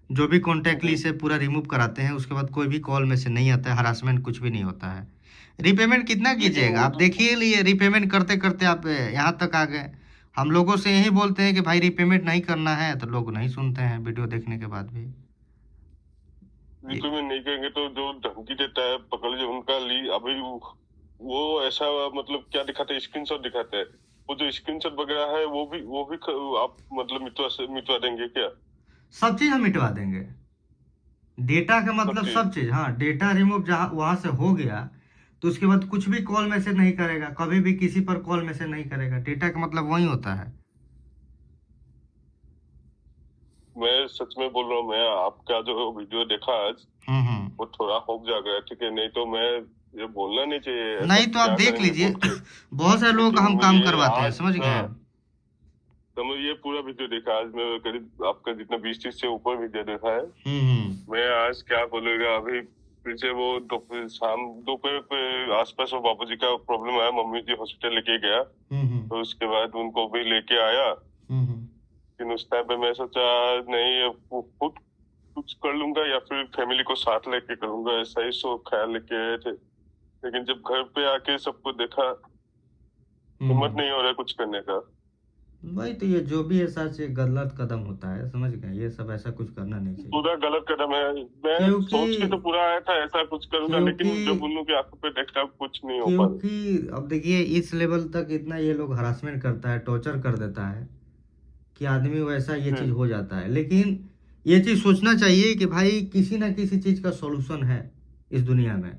जो भी कॉन्टैक्ट लिस्ट है पूरा रिमूव कराते हैं, उसके बाद कोई भी कॉल में से नहीं आता है, हरासमेंट कुछ भी नहीं होता है। रिपेमेंट कितना कीजिएगा आप? देखिए लिए रिपेमेंट करते करते आप यहाँ तक आ गए। हम लोगों से यही बोलते हैं कि भाई रिपेमेंट नहीं करना है, तो लोग नहीं सुनते हैं वीडियो देखने के बाद भी। रिपेमेंट नहीं करेंगे तो जो धमकी देता है पकड़ लीजिए उनका अभी वो ऐसा मतलब क्या दिखाते हैं, स्क्रीनशॉट दिखाते हैं। वो जो स्क्रीनशॉट वगैरह है वो भी आप मतलब मिटवा देंगे क्या? सब चीज हम मिटवा देंगे। डेटा का मतलब सब चीज, हाँ, डेटा रिमूव जहाँ वहां से हो गया तो उसके बाद कुछ भी कॉल मैसेज नहीं करेगा, कभी भी किसी पर कॉल मैसेज नहीं करेगा। डेटा का मतलब वही होता है। मैं सच में बोल रहा हूँ, मैं आपका जो वीडियो देखा आज वो थोड़ा होप जाग है, ठीक है? नहीं तो मैं ये बोलना नहीं चाहिए। नहीं तो आप देख लीजिए, बहुत सारे लोग हम काम करवाते हैं, समझ गए? तो मैं ये पूरा वीडियो देखा आज, मैं करीब आपका जितना 20-30 से ऊपर वीडियो देखा है। मैं आज क्या बोलूँगा, अभी फिर से वो शाम दोपहर पे आसपास वो बाबूजी का प्रॉब्लम आया, मम्मी जी हॉस्पिटल लेके गया, तो उसके बाद उनको भी लेके आया। लेकिन उस टाइम पे मैं सोचा नहीं, खुद कुछ कर लूंगा या फिर फैमिली को साथ लेके करूंगा, ऐसा ही ख्याल लेके आए थे। लेकिन जब घर पे आके सबको देखा, हिम्मत नहीं हो रहा कुछ करने का। भाई तो ये जो भी है सच गलत कदम होता है, समझ गए? ये सब ऐसा कुछ करना नहीं चाहिए। पूरा गलत कदम है। मैं सोच के तो पूरा आया था ऐसा कुछ करूंगा, लेकिन जब उन लोगों की आंखों पे देखता कुछ नहीं हो पा रहा। क्योंकि अब देखिए, इस लेवल तक इतना ये लोग हरासमेंट करता है, टॉर्चर कर देता है कि आदमी वैसा ये चीज हो जाता है। लेकिन ये चीज सोचना चाहिए कि भाई किसी ना किसी चीज का सॉल्यूशन है इस दुनिया में।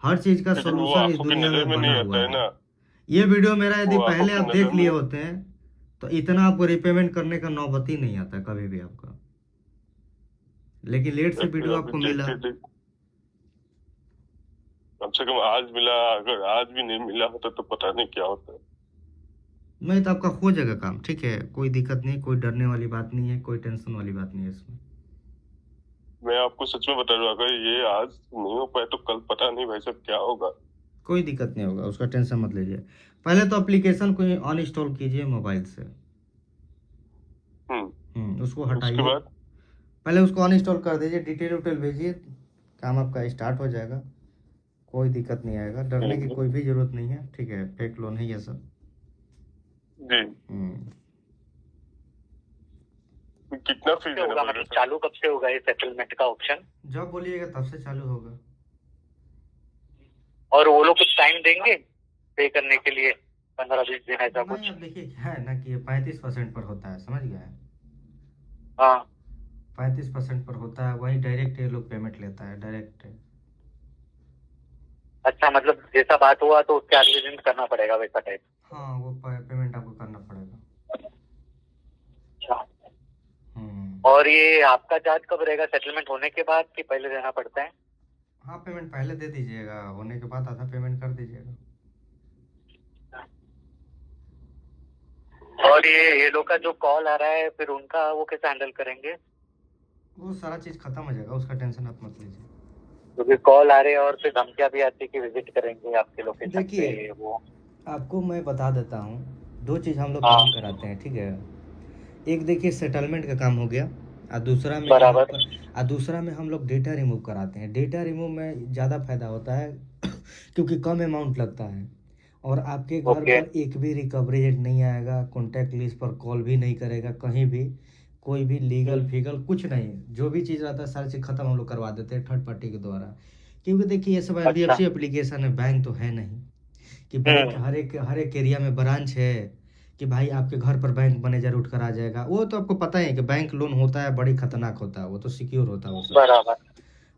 हर चीज का सॉल्यूशन इस दुनिया में बना हुआ है। ये वीडियो मेरा यदि पहले आप देख लिए होते हैं तो इतना आपको रिपेमेंट करने का नौबत ही नहीं आता कभी भी आपका। लेकिन लेट से वीडियो आपको मिला, कम से कम आज मिला। अगर आज भी नहीं मिला होता तो पता नहीं क्या होता। नहीं तो आपका हो जाएगा काम, ठीक है? कोई दिक्कत नहीं, कोई डरने वाली बात नहीं है, कोई टेंशन वाली बात नहीं है इसमें। मैं आपको सच में बता रहा हूँ, अगर ये आज नहीं हो पाए तो कल पता नहीं भाई साहब क्या होगा। कोई दिक्कत नहीं होगा, उसका टेंशन मत लीजिए। पहले तो एप्लीकेशन को अनइंस्टॉल कीजिए मोबाइल से। उसको हटाइए, पहले उसको अनइंस्टॉल कर दीजिए, डिटेल भेजिए, काम आपका स्टार्ट हो जाएगा। कोई दिक्कत नहीं आएगा, डरने की कोई भी जरूरत नहीं है, ठीक है? फेक लोन है ये सब। कितना फीस होगा? मतलब चालू कब से होगा ये सेटलमेंट का ऑप्शन? जब बोलिएगा तब से चालू होगा। और वो लोग कुछ टाइम देंगे पे करने के लिए? 15-20 दिन ऐसा कुछ? अब देखिए क्या है ना कि 35% पर होता है, समझ गए? हाँ, 35% पर होता है, वही डायरेक्ट ये लोग पेमेंट लेता है, डायरेक्ट। अच्छा, मतलब जैसा बात हुआ तो उसके अगले दिन करना पड़ेगा वैसा टाइप? हाँ, वो पेमेंट आपको करना पड़ेगा। अच्छा। और ये आपका चार्ज कब रहेगा? सेटलमेंट होने के बाद कि पहले देना पड़ता है? हाँ, पेमेंट पहले दे दीजिएगा, होने के बाद आधा पेमेंट कर दीजिएगा। और ये लोग का जो कॉल आ रहा है फिर उनका वो कैसे हैंडल करेंगे? वो सारा चीज खत्म हो जाएगा, उसका टेंशन आप मत लीजिए। क्योंकि कॉल आ रहे हैं और फिर धमकियां भी आती है कि विजिट करेंगे आपके लोकेशन पे। देखिए, वो आपको मैं बता देता हूँ, 2 चीज हम लोग काम कराते हैं, ठीक है? एक देखिए सेटलमेंट का काम हो गया, और दूसरा में हम लोग डेटा रिमूव कराते हैं। डेटा रिमूव में ज़्यादा फायदा होता है क्योंकि कम अमाउंट लगता है। और आपके घर पर एक भी रिकवरी एजेंट नहीं आएगा, कॉन्टैक्ट लिस्ट पर कॉल भी नहीं करेगा, कहीं भी कोई भी लीगल फीगल कुछ नहीं, जो भी चीज़ रहता है सारी चीज़ खत्म हम लोग करवा देते हैं थर्ड पार्टी के द्वारा। क्योंकि देखिए ये सब NBFC एप्लीकेशन है, बैंक तो है नहीं कि बैंक हर एक एरिया में ब्रांच है कि भाई आपके घर पर बैंक मैनेजर उठ कर आ जाएगा। वो तो आपको पता है कि बैंक लोन होता है बड़ी खतरनाक होता है, वो तो सिक्योर होता है वो सब। बराबर।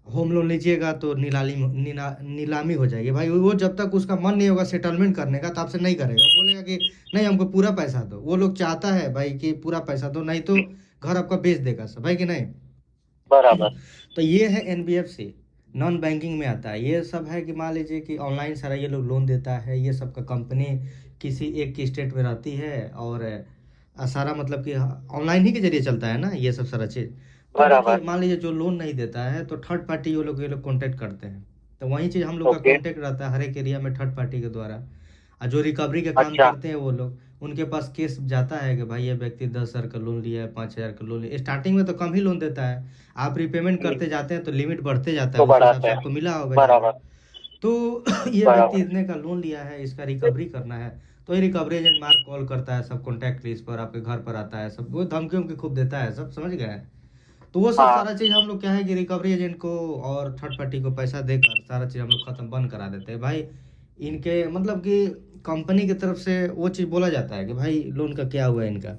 होम लोन लीजिएगा तो नीलामी हो जाएगी भाई। वो जब तक उसका मन नहीं होगा सेटलमेंट करने का तो आपसे नहीं करेगा, बोलेगा कि नहीं हमको पूरा पैसा दो। वो लोग चाहता है भाई कि पूरा पैसा दो, नहीं तो घर आपका बेच देगा सब, भाई कि नहीं। बराबर। तो ये है NBFC, नॉन बैंकिंग में आता है। ये सब है कि मान लीजिए कि ऑनलाइन सारा ये लोग लोन देता है, ये सब का कंपनी किसी एक की स्टेट में रहती है और सारा मतलब कि ऑनलाइन ही के जरिए चलता है ना ये सब सारा चीज़। तो देखिए मान लीजिए जो लोन नहीं देता है तो थर्ड पार्टी ये लोग कॉन्टेक्ट करते हैं, तो वही चीज़ हम लोग का कॉन्टेक्ट रहता है हर एक एरिया में थर्ड पार्टी के द्वारा। और जो रिकवरी का काम करते हैं वो लोग, उनके पास केस जाता है कि भाई ये व्यक्ति 10,000 का लोन लिया है, 5,000 का लोन लिया। स्टार्टिंग में तो कम ही लोन देता है, आप रिपेमेंट करते जाते हैं तो लिमिट बढ़ते जाता है, उस हिसाब से आपको मिला होगा। तो ये व्यक्ति इतने का लोन लिया है, इसका रिकवरी करना है, तो ये रिकवरी एजेंट मार्क कॉल करता है सब, कॉन्टैक्ट लिस्ट पर आपके घर पर आता है सब, वो धमकियों की खूब देता है सब, समझ गए। तो वो सब सारा चीज़ हम लोग क्या है कि रिकवरी एजेंट को और थर्ड पार्टी को पैसा देकर सारा चीज़ हम लोग खत्म बंद करा देते हैं भाई। इनके मतलब कि कंपनी की तरफ से वो चीज़ बोला जाता है कि भाई लोन का क्या हुआ इनका,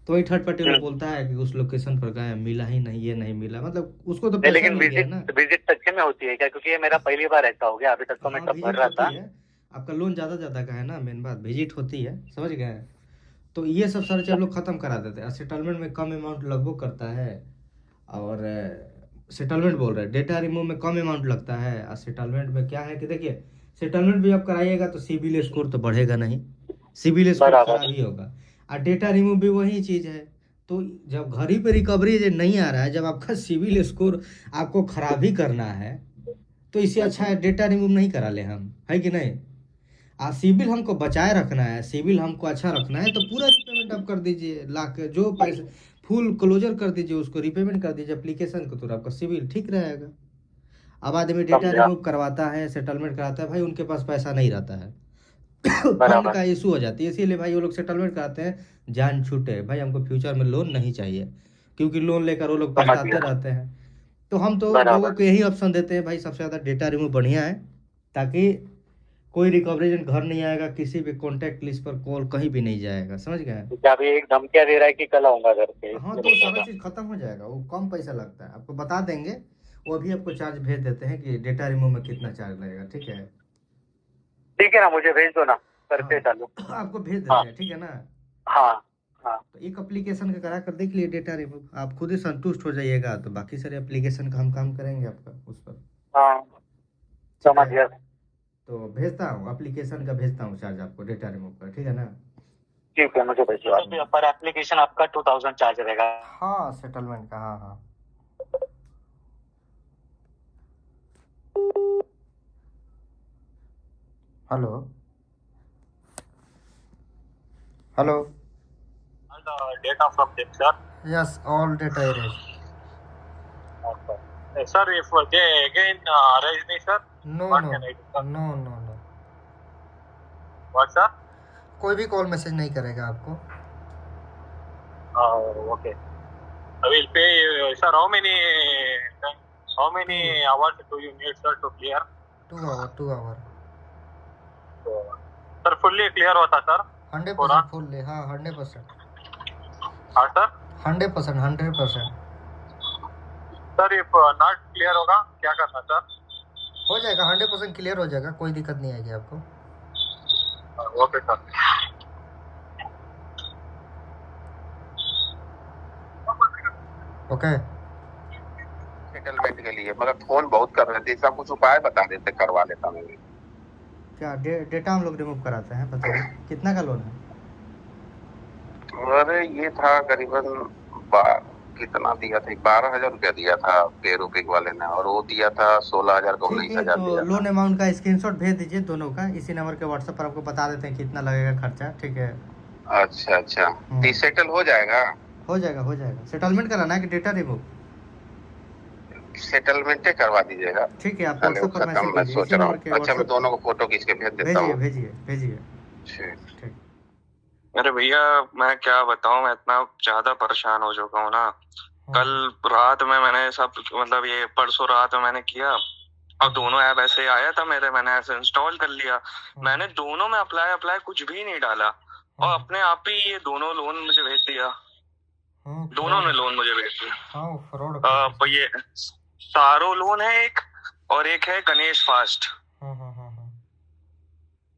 तो वही थर्ड पार्टी लोग बोलता है कि उस लोकेशन पर गए मिला ही नहीं, ये नहीं मिला, मतलब उसको तो पैसा लेकिन मिल गया ना। विजिट सच्चे में होती है क्या? क्योंकि ये मेरा पहली बार ऐसा हो गया, अभी तक तो मैं हाँ, सब विजिट भर रहा था। होती है, आपका लोन ज़्यादा का है ना, मेन बात विजिट होती है, समझ गए। तो ये सब सारे चीज़ हम लोग ख़त्म करा देते हैं। सेटलमेंट में कम अमाउंट लगभग करता है, और सेटलमेंट बोल रहे हैं डेटा रिमूव में कम अमाउंट लगता है। और सेटलमेंट में क्या है कि देखिए सेटलमेंट भी आप कराइएगा तो सिबिल स्कोर तो बढ़ेगा नहीं, सिबिल स्कोर खराब ही होगा। और डेटा रिमूव भी वही चीज़ है। तो जब घर ही पे रिकवरी नहीं आ रहा है, जब आपका सिबिल स्कोर आपको खराब ही करना है, तो इससे अच्छा है डेटा रिमूव नहीं करा ले हम, है कि नहीं। सिबिल हमको बचाए रखना है, सिबिल हमको अच्छा रखना है, तो पूरा रिपेमेंट आप कर दीजिए, लाख जो पैसे फुल क्लोजर कर दीजिए, उसको रिपेमेंट कर दीजिए एप्लीकेशन को, तो आपका सिबिल ठीक रहेगा। अब आदमी डेटा रिमूव करवाता है, सेटलमेंट कराता है, भाई उनके पास पैसा नहीं रहता है, फंड का इशू हो जाती है, इसीलिए भाई वो लोग सेटलमेंट कराते हैं, जान छूटे भाई हमको फ्यूचर में लोन नहीं चाहिए, क्योंकि लोन लेकर वो लोग पछताते रहते हैं। तो हम तो लोगों को यही ऑप्शन देते हैं भाई, सबसे ज़्यादा डेटा रिमूव बढ़िया है, ताकि कोई रिकवरी एजेंट घर नहीं आएगा, किसी भी कॉन्टैक्ट लिस्ट पर कॉल कहीं भी नहीं जाएगा, समझ गए। अभी एक धमकिया दे रहा है कि कल आऊंगा घर पे। हाँ, तो सारा चीज़ खत्म हो जाएगा, वो कम पैसा लगता है, आपको बता देंगे, वो भी आपको चार्ज भेज देते हैं कि डेटा रिमूव में कितना चार्ज लगेगा, ठीक है। ठीक है ना, मुझे भेज दो ना, करते चालू। आपको भेज देते हैं, ठीक है ना। हाँ हाँ, तो एक एप्लीकेशन का करा कर देख लिए डेटा रिमूव, आप खुद ही संतुष्ट हो जाइएगा, तो बाकी सारे एप्लीकेशन का हम काम करेंगे आपका उस पर। हाँ समझ गया। तो भेजता हूँ, एप्लीकेशन का भेजता हूँ चार्ज आपको डेटा रिमूव का, ठीक है ना। ठीक है, मुझे भेजिए। पर एप्लीकेशन आपका 2000 चार्ज रहेगा। हाँ, सेटलमेंट का, हाँ हाँ। Hello hello, Data from them, sir. yes, all data erased. Sir, if they again raise me, sir, No, what no, can I do, sir? no. What, sir? कोई भी कॉल मैसेज नहीं करेगा आपको। Okay. I will pay, sir. How many hours do you need, sir, to clear? 2 hour. Sir, fully clear होता, sir? 100% full, हाँ 100%। हाँ sir. 100%। Sir, if not clear होगा क्या करना, sir? हो जाएगा, 100% क्लियर हो जाएगा, कोई दिक्कत नहीं आएगी आपको। Okay, sir. ओके। सेटलमेंट के लिए मगर फोन बहुत कर रहे थे, इसका कुछ उपाय बता देते, करवा लेता मैं। क्या डेटा हम लोग रिमूव कराते हैं, बताइए कितना का लोन है। अरे ये था करीबन कितना दिया था, 12,000 रुपया दिया था पे रुपिक वाले ने, और वो दिया था 16,000 को 19,000 तो दिया। लोन अमाउंट का स्क्रीनशॉट भेज दीजिए दोनों का, इसी नंबर के व्हाट्सएप पर आपको बता देते हैं कितना लगेगा खर्चा, ठीक है। अच्छा, तो सेटल हो जाएगा। हो जाएगा। सेटलमेंट कराना है कि डेटा रिमूव? सेटलमेंट करवा दीजिएगा, ठीक है, आप व्हाट्सएप पर मैसेज मैं सोच रहा हूँ। अच्छा, मैं दोनों को फोटो खींच के भेज देता हूँ। भेजिए। ठीक। अरे भैया मैं क्या बताऊं, मैं इतना ज्यादा परेशान हो चुका हूँ ना। कल रात में मैंने सब मतलब ये परसों रात में मैंने किया, और दोनों ऐप ऐसे आया था मेरे, मैंने ऐसे इंस्टॉल कर लिया। मैंने दोनों में अप्लाई कुछ भी नहीं डाला, और अपने आप ही ये दोनों लोन मुझे भेज दिया। दोनों ने लोन मुझे भेज दिया। फ्रॉड। ये सारो लोन है एक, और एक है गणेश फास्ट।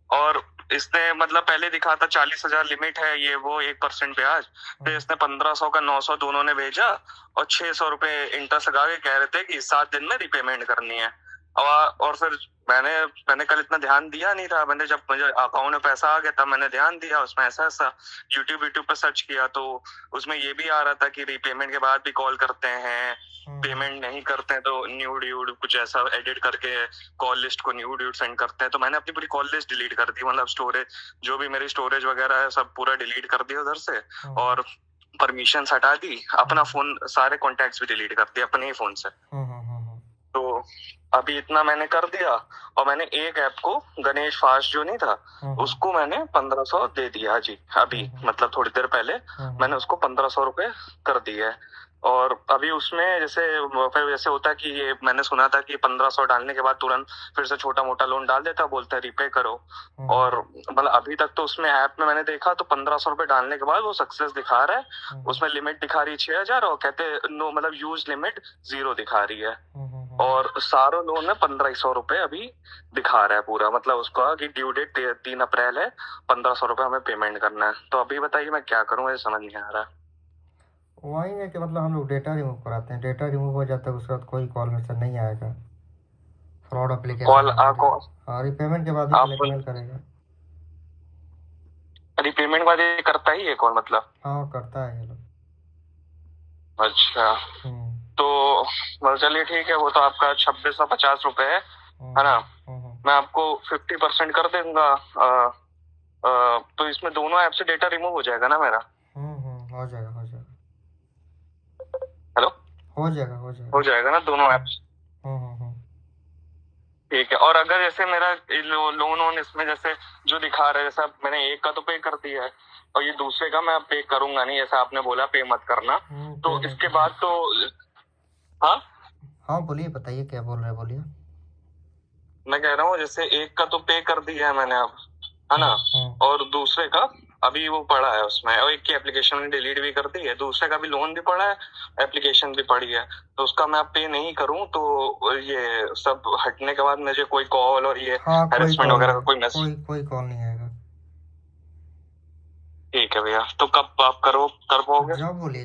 और इसने मतलब पहले दिखा था 40,000 लिमिट है, ये वो 1% ब्याज। फिर इसने 1500 का 900 दोनों ने भेजा, और 600 रुपए इंटरेस्ट लगा के कह रहे थे कि 7 दिन में रिपेमेंट करनी है। और फिर मैंने कल इतना ध्यान दिया नहीं था। मैंने जब मुझे अकाउंट में पैसा आ गया तब मैंने ध्यान दिया, उसमें ऐसा यूट्यूब पे सर्च किया तो उसमें ये भी आ रहा था कि रिपेमेंट के बाद भी कॉल करते हैं, पेमेंट नहीं करते हैं तो न्यूड कुछ ऐसा एडिट करके कॉल लिस्ट को न्यूड सेंड करते हैं। तो मैंने अपनी पूरी कॉल लिस्ट डिलीट कर दी, मतलब स्टोरेज जो भी मेरी स्टोरेज वगैरह है सब पूरा डिलीट कर दिया उधर से, और परमिशन हटा दी। अपना फोन सारे कॉन्टेक्ट्स भी डिलीट कर दिए अपने ही फोन से। तो अभी इतना मैंने कर दिया, और मैंने एक ऐप को गणेश फास्ट जो नहीं था उसको मैंने 1500 दे दिया जी। अभी मतलब थोड़ी देर पहले मैंने उसको 1500 रुपए कर दिए। और अभी उसमें जैसे होता है कि ये मैंने सुना था कि 1500 डालने के बाद तुरंत फिर से छोटा मोटा लोन डाल देता, बोलता है रिपे करो। और मतलब अभी तक तो उसमें ऐप में मैंने देखा तो 1500 रुपए डालने के बाद वो सक्सेस दिखा रहा है, उसमें लिमिट दिखा रही है 6000, और कहते नो मतलब यूज लिमिट 0 दिखा रही है। और सारो लोन में 1500 रुपए अभी दिखा रहा है पूरा, मतलब उसका कि ड्यू डेट 3 अप्रैल है, 1500 रुपए हमें पेमेंट करना है। तो अभी बताइए मैं क्या करूँ, मुझे समझ नहीं आ रहा। वही है कि मतलब हम लोग डेटा रिमूव कराते हैं, डेटा रिमूव हो जाता है उसके बाद कोई कॉल मैसेज नहीं आएगा। फ्रॉड एप्लीकेशन कॉल और रिपेमेंट के बाद ही ब्लैकमेल करेगा। रिपेमेंट बाद ये करता ही है कॉल मतलब? हाँ करता है ये लोग। अच्छा तो चलिए ठीक है, वो तो आपका 2650 रुपए है ना। मैं आपको 50% कर दूंगा। तो इसमें दोनों ऐप से डेटा रिमूव हो जाएगा ना मेरा? हो जाएगा हेलो हो जाएगा ना दोनों ऐप्स? ठीक है। और अगर जैसे मेरा लोन इसमें जैसे जो दिखा रहा है, जैसे मैंने एक का तो पे कर दिया है और ये दूसरे का मैं पे करूंगा नहीं, जैसा आपने बोला पे मत करना, तो इसके बाद तो हाँ बोलिए, बताइए क्या बोल रहे हैं, बोलिए। मैं कह रहा हूँ जैसे एक का तो पे कर दिया है मैंने अब, है ना, और दूसरे का अभी वो पड़ा है उसमें, और एक की एप्लीकेशन में डिलीट भी कर दी है, दूसरे का भी लोन भी पड़ा है, एप्लीकेशन भी पड़ी है, तो उसका मैं पे नहीं करूँ तो ये सब हटने के बाद मुझे कोई कॉल और ये हैरेसमेंट वगैरह का कोई मैसेज? कोई कॉल नहीं आएगा। ठीक है भैया, तो कब आप कर पाओगे? जब बोलिए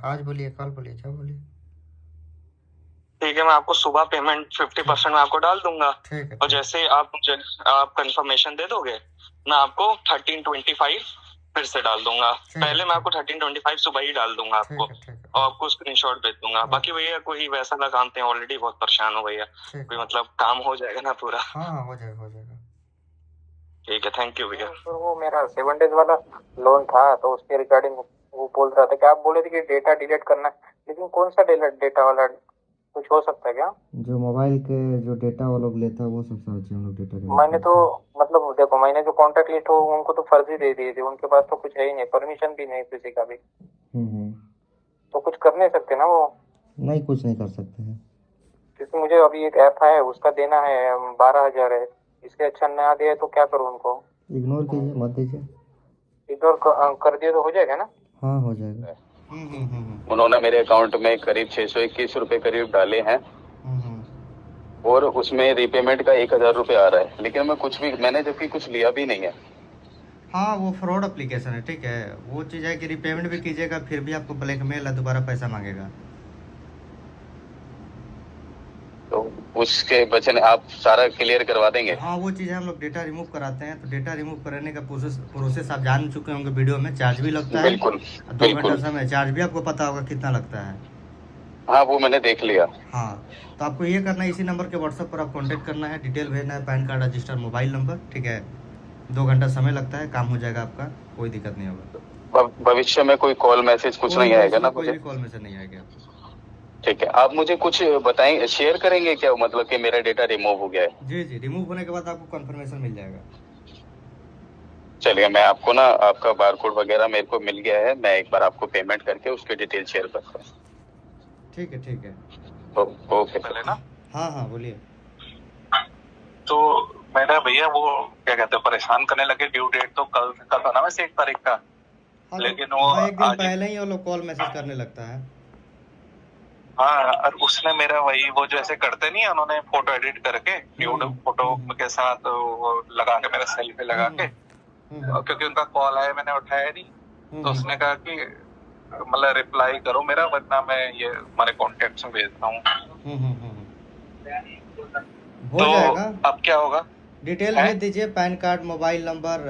आज बोलिए, कल बोलिए, जब बोलिए। ठीक है, मैं आपको सुबह पेमेंट 50% में आपको डाल दूंगा, ठीक है। और जैसे आप मुझे आप कंफर्मेशन दे दोगे मैं आपको 1325 फिर से डाल दूंगा। पहले मैं आपको 1325 सुबह ही डाल दूंगा आपको, और आपको स्क्रीनशॉट भेज दूंगा। बाकी भैया कोई वैसा ना काम थे, ऑलरेडी बहुत परेशान हो भैया, कोई मतलब काम हो जाएगा ना पूरा? हाँ हो जाएगा। ठीक है, थैंक यू भैया। तो वो मेरा 7 डेज वाला लोन था तो उसके रिगार्डिंग वो बोल रहा था कि आप बोले थे कि डेटा डिलीट करना है, लेकिन कौन सा डेटा वाला कुछ हो सकता है क्या? जो मोबाइल के जो डेटा वो लोग लेता है वो सब समझिए हम लोग डेटा। मैंने तो मतलब देखो, मैंने जो कॉन्टेक्ट लिस्ट हो उनको तो फर्जी दे दिए थे, उनके पास तो कुछ है ही नहीं, परमिशन भी नहीं किसी का भी। तो कुछ कर नहीं सकते ना वो? नहीं, कुछ नहीं कर सकते हैं, क्योंकि मुझे अभी एक ऐप है उसका देना है 12,000 है, इसके अच्छा ना दिया तो क्या करूँ उनको? इग्नोर कीजिए, मत दीजिए। इग्नोर कर दिया तो हो जाएगा ना? हाँ हो जाएगा। उन्होंने मेरे अकाउंट में करीब 621 रुपए करीब डाले हैं, और उसमें रिपेमेंट का 1000 रुपए आ रहा है, लेकिन मैंने जबकि कुछ लिया भी नहीं है। हाँ वो फ्रॉड एप्लीकेशन है, ठीक है। वो चीज़ है कि रिपेमेंट भी कीजिएगा फिर भी आपको ब्लैकमेल है, दोबारा पैसा मांगेगा। तो उसके बचने आप सारा क्लियर करवा देंगे? हाँ वो चीज़ है, हम लोग डेटा रिमूव कराते हैं, तो डेटा रिमूव कराने का प्रोसेस आप जान चुके होंगे वीडियो में। चार्ज भी लगता है, 2 घंटा समय चार्ज भी आपको पता होगा कितना लगता है। हाँ वो मैंने देख लिया। हाँ तो आपको ये करना है, इसी नंबर के व्हाट्सएप पर आप कांटेक्ट करना है, डिटेल भेजना है, pan card, register, mobile number, ठीक है। 2 घंटा समय लगता है, काम हो जाएगा आपका, कोई दिक्कत नहीं होगा। भविष्य में कोई कॉल मैसेज कुछ नहीं आएगा ना? कोई भी कॉल मैसेज नहीं आएगा आपको। ठीक है, आप मुझे कुछ बताएं, शेयर करेंगे क्या मतलब कि मेरा डेटा रिमूव हो गया है? जी रिमूव होने के बाद आपको कंफर्मेशन मिल जाएगा। चलिए, मैं आपको ना आपका बारकोड वगैरह मेरे को मिल गया है, मैं एक बार आपको पेमेंट करके उसकी डिटेल शेयर करता हूँ। ठीक है, ठीक है। ओके पहले ना हाँ हाँ, बोलिए। तो मेरा भैया वो क्या कहते हैं परेशान करने लगे। ड्यू डेट तो कल था ना वैसे 1 तारीख का। हाँ, लेकिन वो हाँ, एक दिन आज पहले ही वो लोग कॉल मैसेज करने लगता है। हाँ, और उसने मेरा वही वो जो ऐसे करते नहीं है, उन्होंने फोटो एडिट करके न्यूड फोटो के साथ वो लगा के मेरा सेल्फी लगा के, और क्योंकि उनका कॉल आया मैंने उठाया नहीं, तो उसने कहा कि मतलब रिप्लाई करो मेरा, वरना मैं ये हमारे कॉन्टेक्ट में भेजता हूँ। हो जाएगा। अब क्या होगा? डिटेल भेज दीजिए, pan card, mobile number,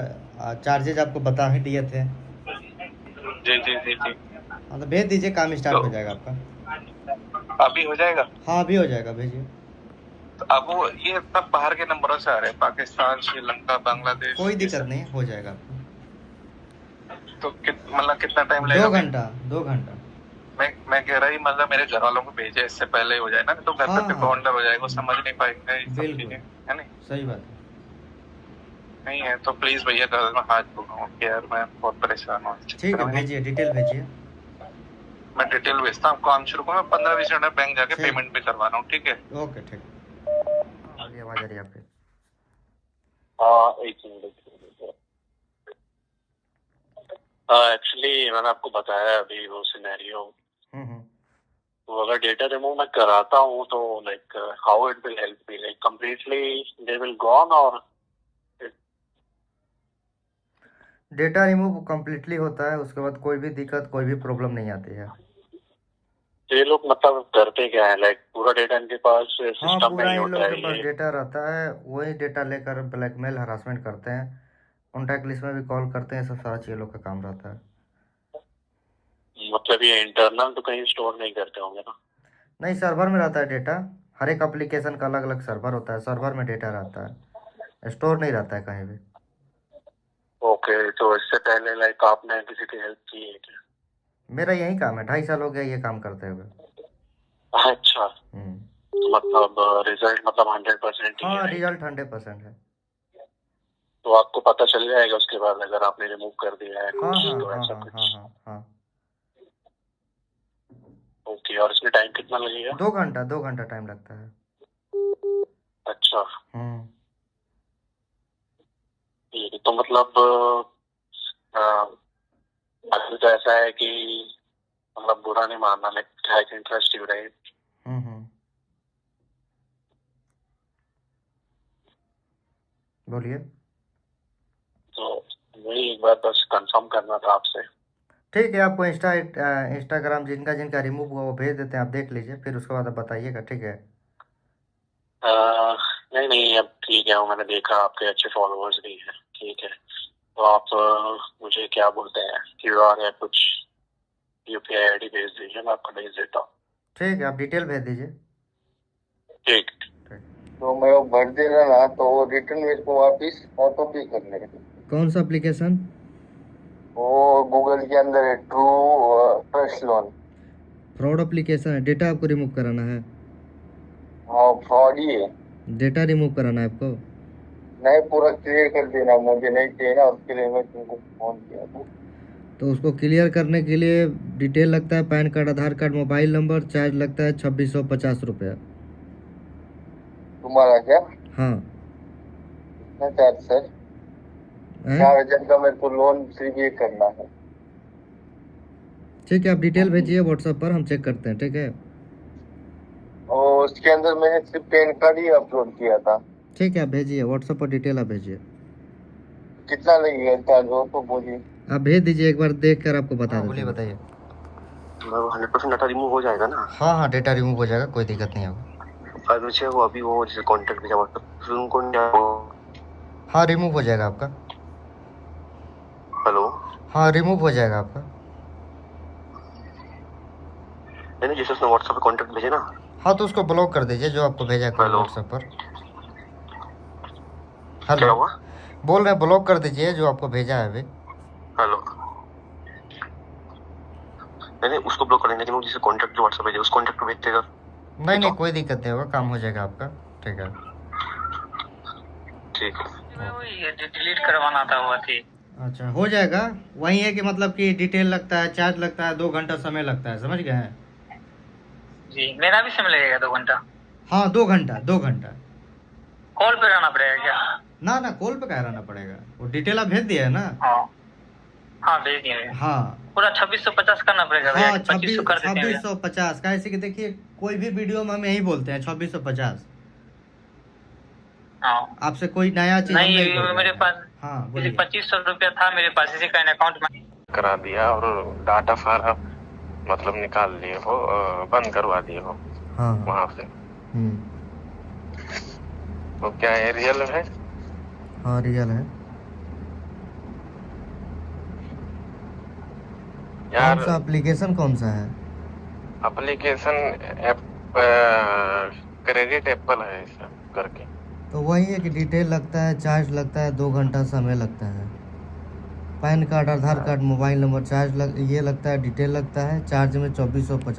charges आपको बता ही दिए थे। जी जी जी जी। हाँ, तो भेज दीजिए, काम स्टार्ट हो जाएगा आपका। अभी हो जाएगा? हाँ, अभी हो जाएगा, भेजिए। तो अब वो ये सब बाहर के नंबरों से आ रहे हैं, पाकिस्तान, श्रीलंका, बांग्लादेश। कोई दिक्कत नहीं, हो जाएगा आपको। तो मतलब कितना टाइम लगेगा? 2 घंटा। मैं कह रहा ही मतलब मेरे घर वालों को भेजे इससे पहले हो जाए ना, तो घर पे काउंटर हो जाएगा, समझ नहीं पाएंगे ये सब चीजें, है नहीं? सही बात है। नहीं है तो प्लीज भैया कर देना, हाथ पकड़ो यार, मैं बहुत परेशान हूँ। ठीक है, भेजिए, डिटेल भेजिए। मैं डिटेल भेजता हूँ, काम शुरू करूँ, 15-20 मिनट में बैंक जाके पेमेंट भी करवा रहा हूँ। ठीक है, ओके, ठीक है। आगे आवाज आ रही है आपकी? एक मिनट। एक्चुअली मैंने आपको बताया अभी वो सिनेरियो, तो अगर डेटा रिमूव मैं कराता हूँ तो like how it will help me, like completely they will gone, और डेटा रिमूव कम्प्लीटली होता है, उसके बाद कोई भी दिक्कत, कोई भी प्रॉब्लम नहीं आती है। ये लोग मतलब करते क्या है, लाइक पूरा डेटा इनके पास हाँ, सिस्टम में पूरा ही इन होता लोगों है के पास ये? डेटा रहता है, वही डेटा लेकर ब्लैकमेल, हरासमेंट करते हैं, कॉन्टैक्ट लिस्ट में भी कॉल करते हैं, सब सारा चीज़ लोग का काम रहता है। मतलब ये इंटरनल तो कहीं स्टोर नहीं करते होंगे ना? नहीं, सर्वर में रहता है डेटा, हर एक एप्लीकेशन का अलग अलग सर्वर होता है, सर्वर में डेटा रहता है, स्टोर नहीं रहता है कहीं भी। ओके, तो इससे पहले लाइक आपने किसी की हेल्प की है क्या? मेरा यही काम है, 2.5 साल हो गया ये काम करते हुए। अच्छा, तो मतलब रिजल्ट मतलब 100% ही हाँ, है? रिजल्ट 100% है। तो आपको पता चल जाएगा उसके बाद अगर आपने रिमूव कर दिया है हाँ कुछ, हाँ तो हाँ ऐसा हाँ कुछ? हाँ हाँ हाँ। ओके, और इसमें टाइम कितना लगेगा? 2 घंटा टाइम लगता है। अच्छा, ठीक है। तो मतलब अभी तो ऐसा है कि मतलब बुरा नहीं मानना, लाइक इंटरेस्टिंग रहे। बोलिए। तो वही एक बार बस कंफर्म करना था आपसे। ठीक है, आपको इंस्टाग्राम जिनका जिनका रिमूव हुआ वो भेज देते हैं, आप देख लीजिए, फिर उसके बाद आप बताइएगा। ठीक है? नहीं नहीं, अब ठीक है, वो मैंने देखा आपके अच्छे फॉलोअर्स भी हैं। ठीक है, तो आप मुझे क्या बोलते हैं QR या कुछ UPI ID भेज दीजिए, मैं आपको भेज देता हूँ। ठीक है, आप डिटेल भेज दीजिए। ठीक। तो मैं वो भर देना ना, तो वो रिटर्न मेरे को वापिस ऑटो पे कर लेगा। कौन सा एप्लीकेशन? वो गूगल के अंदर है, true fresh loan. Fraud application है, डेटा आपको रिमूव कराना है? हाँ, फ्रॉड ही है। डेटा रिमूव कराना है आपको? नहीं, पूरा क्लियर कर देना, मुझे नहीं चाहिए ना, उसके लिए मैं तुमको फोन किया था। तो उसको क्लियर करने के लिए डिटेल लगता है, पैन कार्ड, आधार कार्ड, मोबाइल नंबर, चार्ज लगता है 2650 रुपया। तुम्हारा क्या? हाँ। कितना चार्ज सर? 4000 का मेरे को लोन सिर्फ ये करना है। ठीक है, आप डिटेल भेजिए व्हाट्सएप पर, हम चेक करते हैं। ठीक है? और उसके अंदर मैंने सिर्फ पैन कार्ड ही अपलोड किया था। ठीक है, आप भेजिए व्हाट्सएप पर, डिटेल आप भेजिए। कितना लगेगा चार्ज वो तो बोलिए। आप भेज दीजिए, एक बार देख कर आपको बता देते हैं। बोलिए, बताइए। 100% डाटा रिमूव हो जाएगा ना? हाँ हाँ, डेटा रिमूव हो जाएगा, कोई दिक्कत नहीं होगा। मुझे वो अभी वो जैसे कॉन्टेक्ट भेजा व्हाट्सएप, फिर उनको हाँ, रिमूव हो जाएगा आपका। हेलो? हाँ, रिमूव हो जाएगा आपका। नहीं, जैसे उसने व्हाट्सएप पे कॉन्टेक्ट भेजे ना। हाँ, तो उसको ब्लॉक कर दीजिए, जो आपको भेजा है व्हाट्सएप पर। हेलो? क्या हुआ? बोल रहे हैं ब्लॉक कर दीजिए जो आपको भेजा है अभी। हेलो? नहीं उसको ब्लॉक कर देंगे, लेकिन वो जिसे कॉन्टेक्ट जो व्हाट्सएप भेजे उस कॉन्टेक्ट को भेज देगा। नहीं, कोई दिक्कत नहीं होगा, काम हो जाएगा आपका। ठीक है? ठीक है। वो ये डिलीट करवाना था वो थी। अच्छा, हो जाएगा। वही है कि मतलब कि डिटेल लगता है, चार्ज लगता है, 2 घंटा समय लगता है, समझ गए हैं? जी, मेरा भी सिम लगेगा 2 घंटा। हाँ, 2 घंटा, 2 घंटा। कॉल पे रहना पड़ेगा क्या? ना ना, कॉल पे कह रहना पड़ेगा, वो डिटेल आप भेज दिया है ना? हाँ भेज दिए। हाँ पूरा 2650 करना पड़ेगा भैया, हाँ, 2500 कर देते हैं भैया। 2650 का। ऐसे कि देखिए कोई भी वीडियो में हम यही बोलते हैं 2650। हाँ आपसे कोई नया चीज हम नहीं, नहीं बोल रहे मेरे हैं। पास हाँ बोलिए। 2500 रुपया था मेरे पास, इसी का अकाउंट में करा दिया और डाटा फार्म मतलब निकाल लिए हो, बंद करवा दिए हो हाँ वहाँ से। तो क्या ये रियल है? हाँ रियल है। यार कौन सा एप्लीकेशन कौन सा है? एप्लीकेशन क्रेडिट एप्पल है ऐसा करके। तो वही है कि डिटेल लगता है, चार्ज लगता है, 2 घंटा समय लगता है। पैन कार्ड, आधार कार्ड, मोबाइल नंबर, चार्ज ये लगता है, डिटेल लगता है, चार्ज में 2450।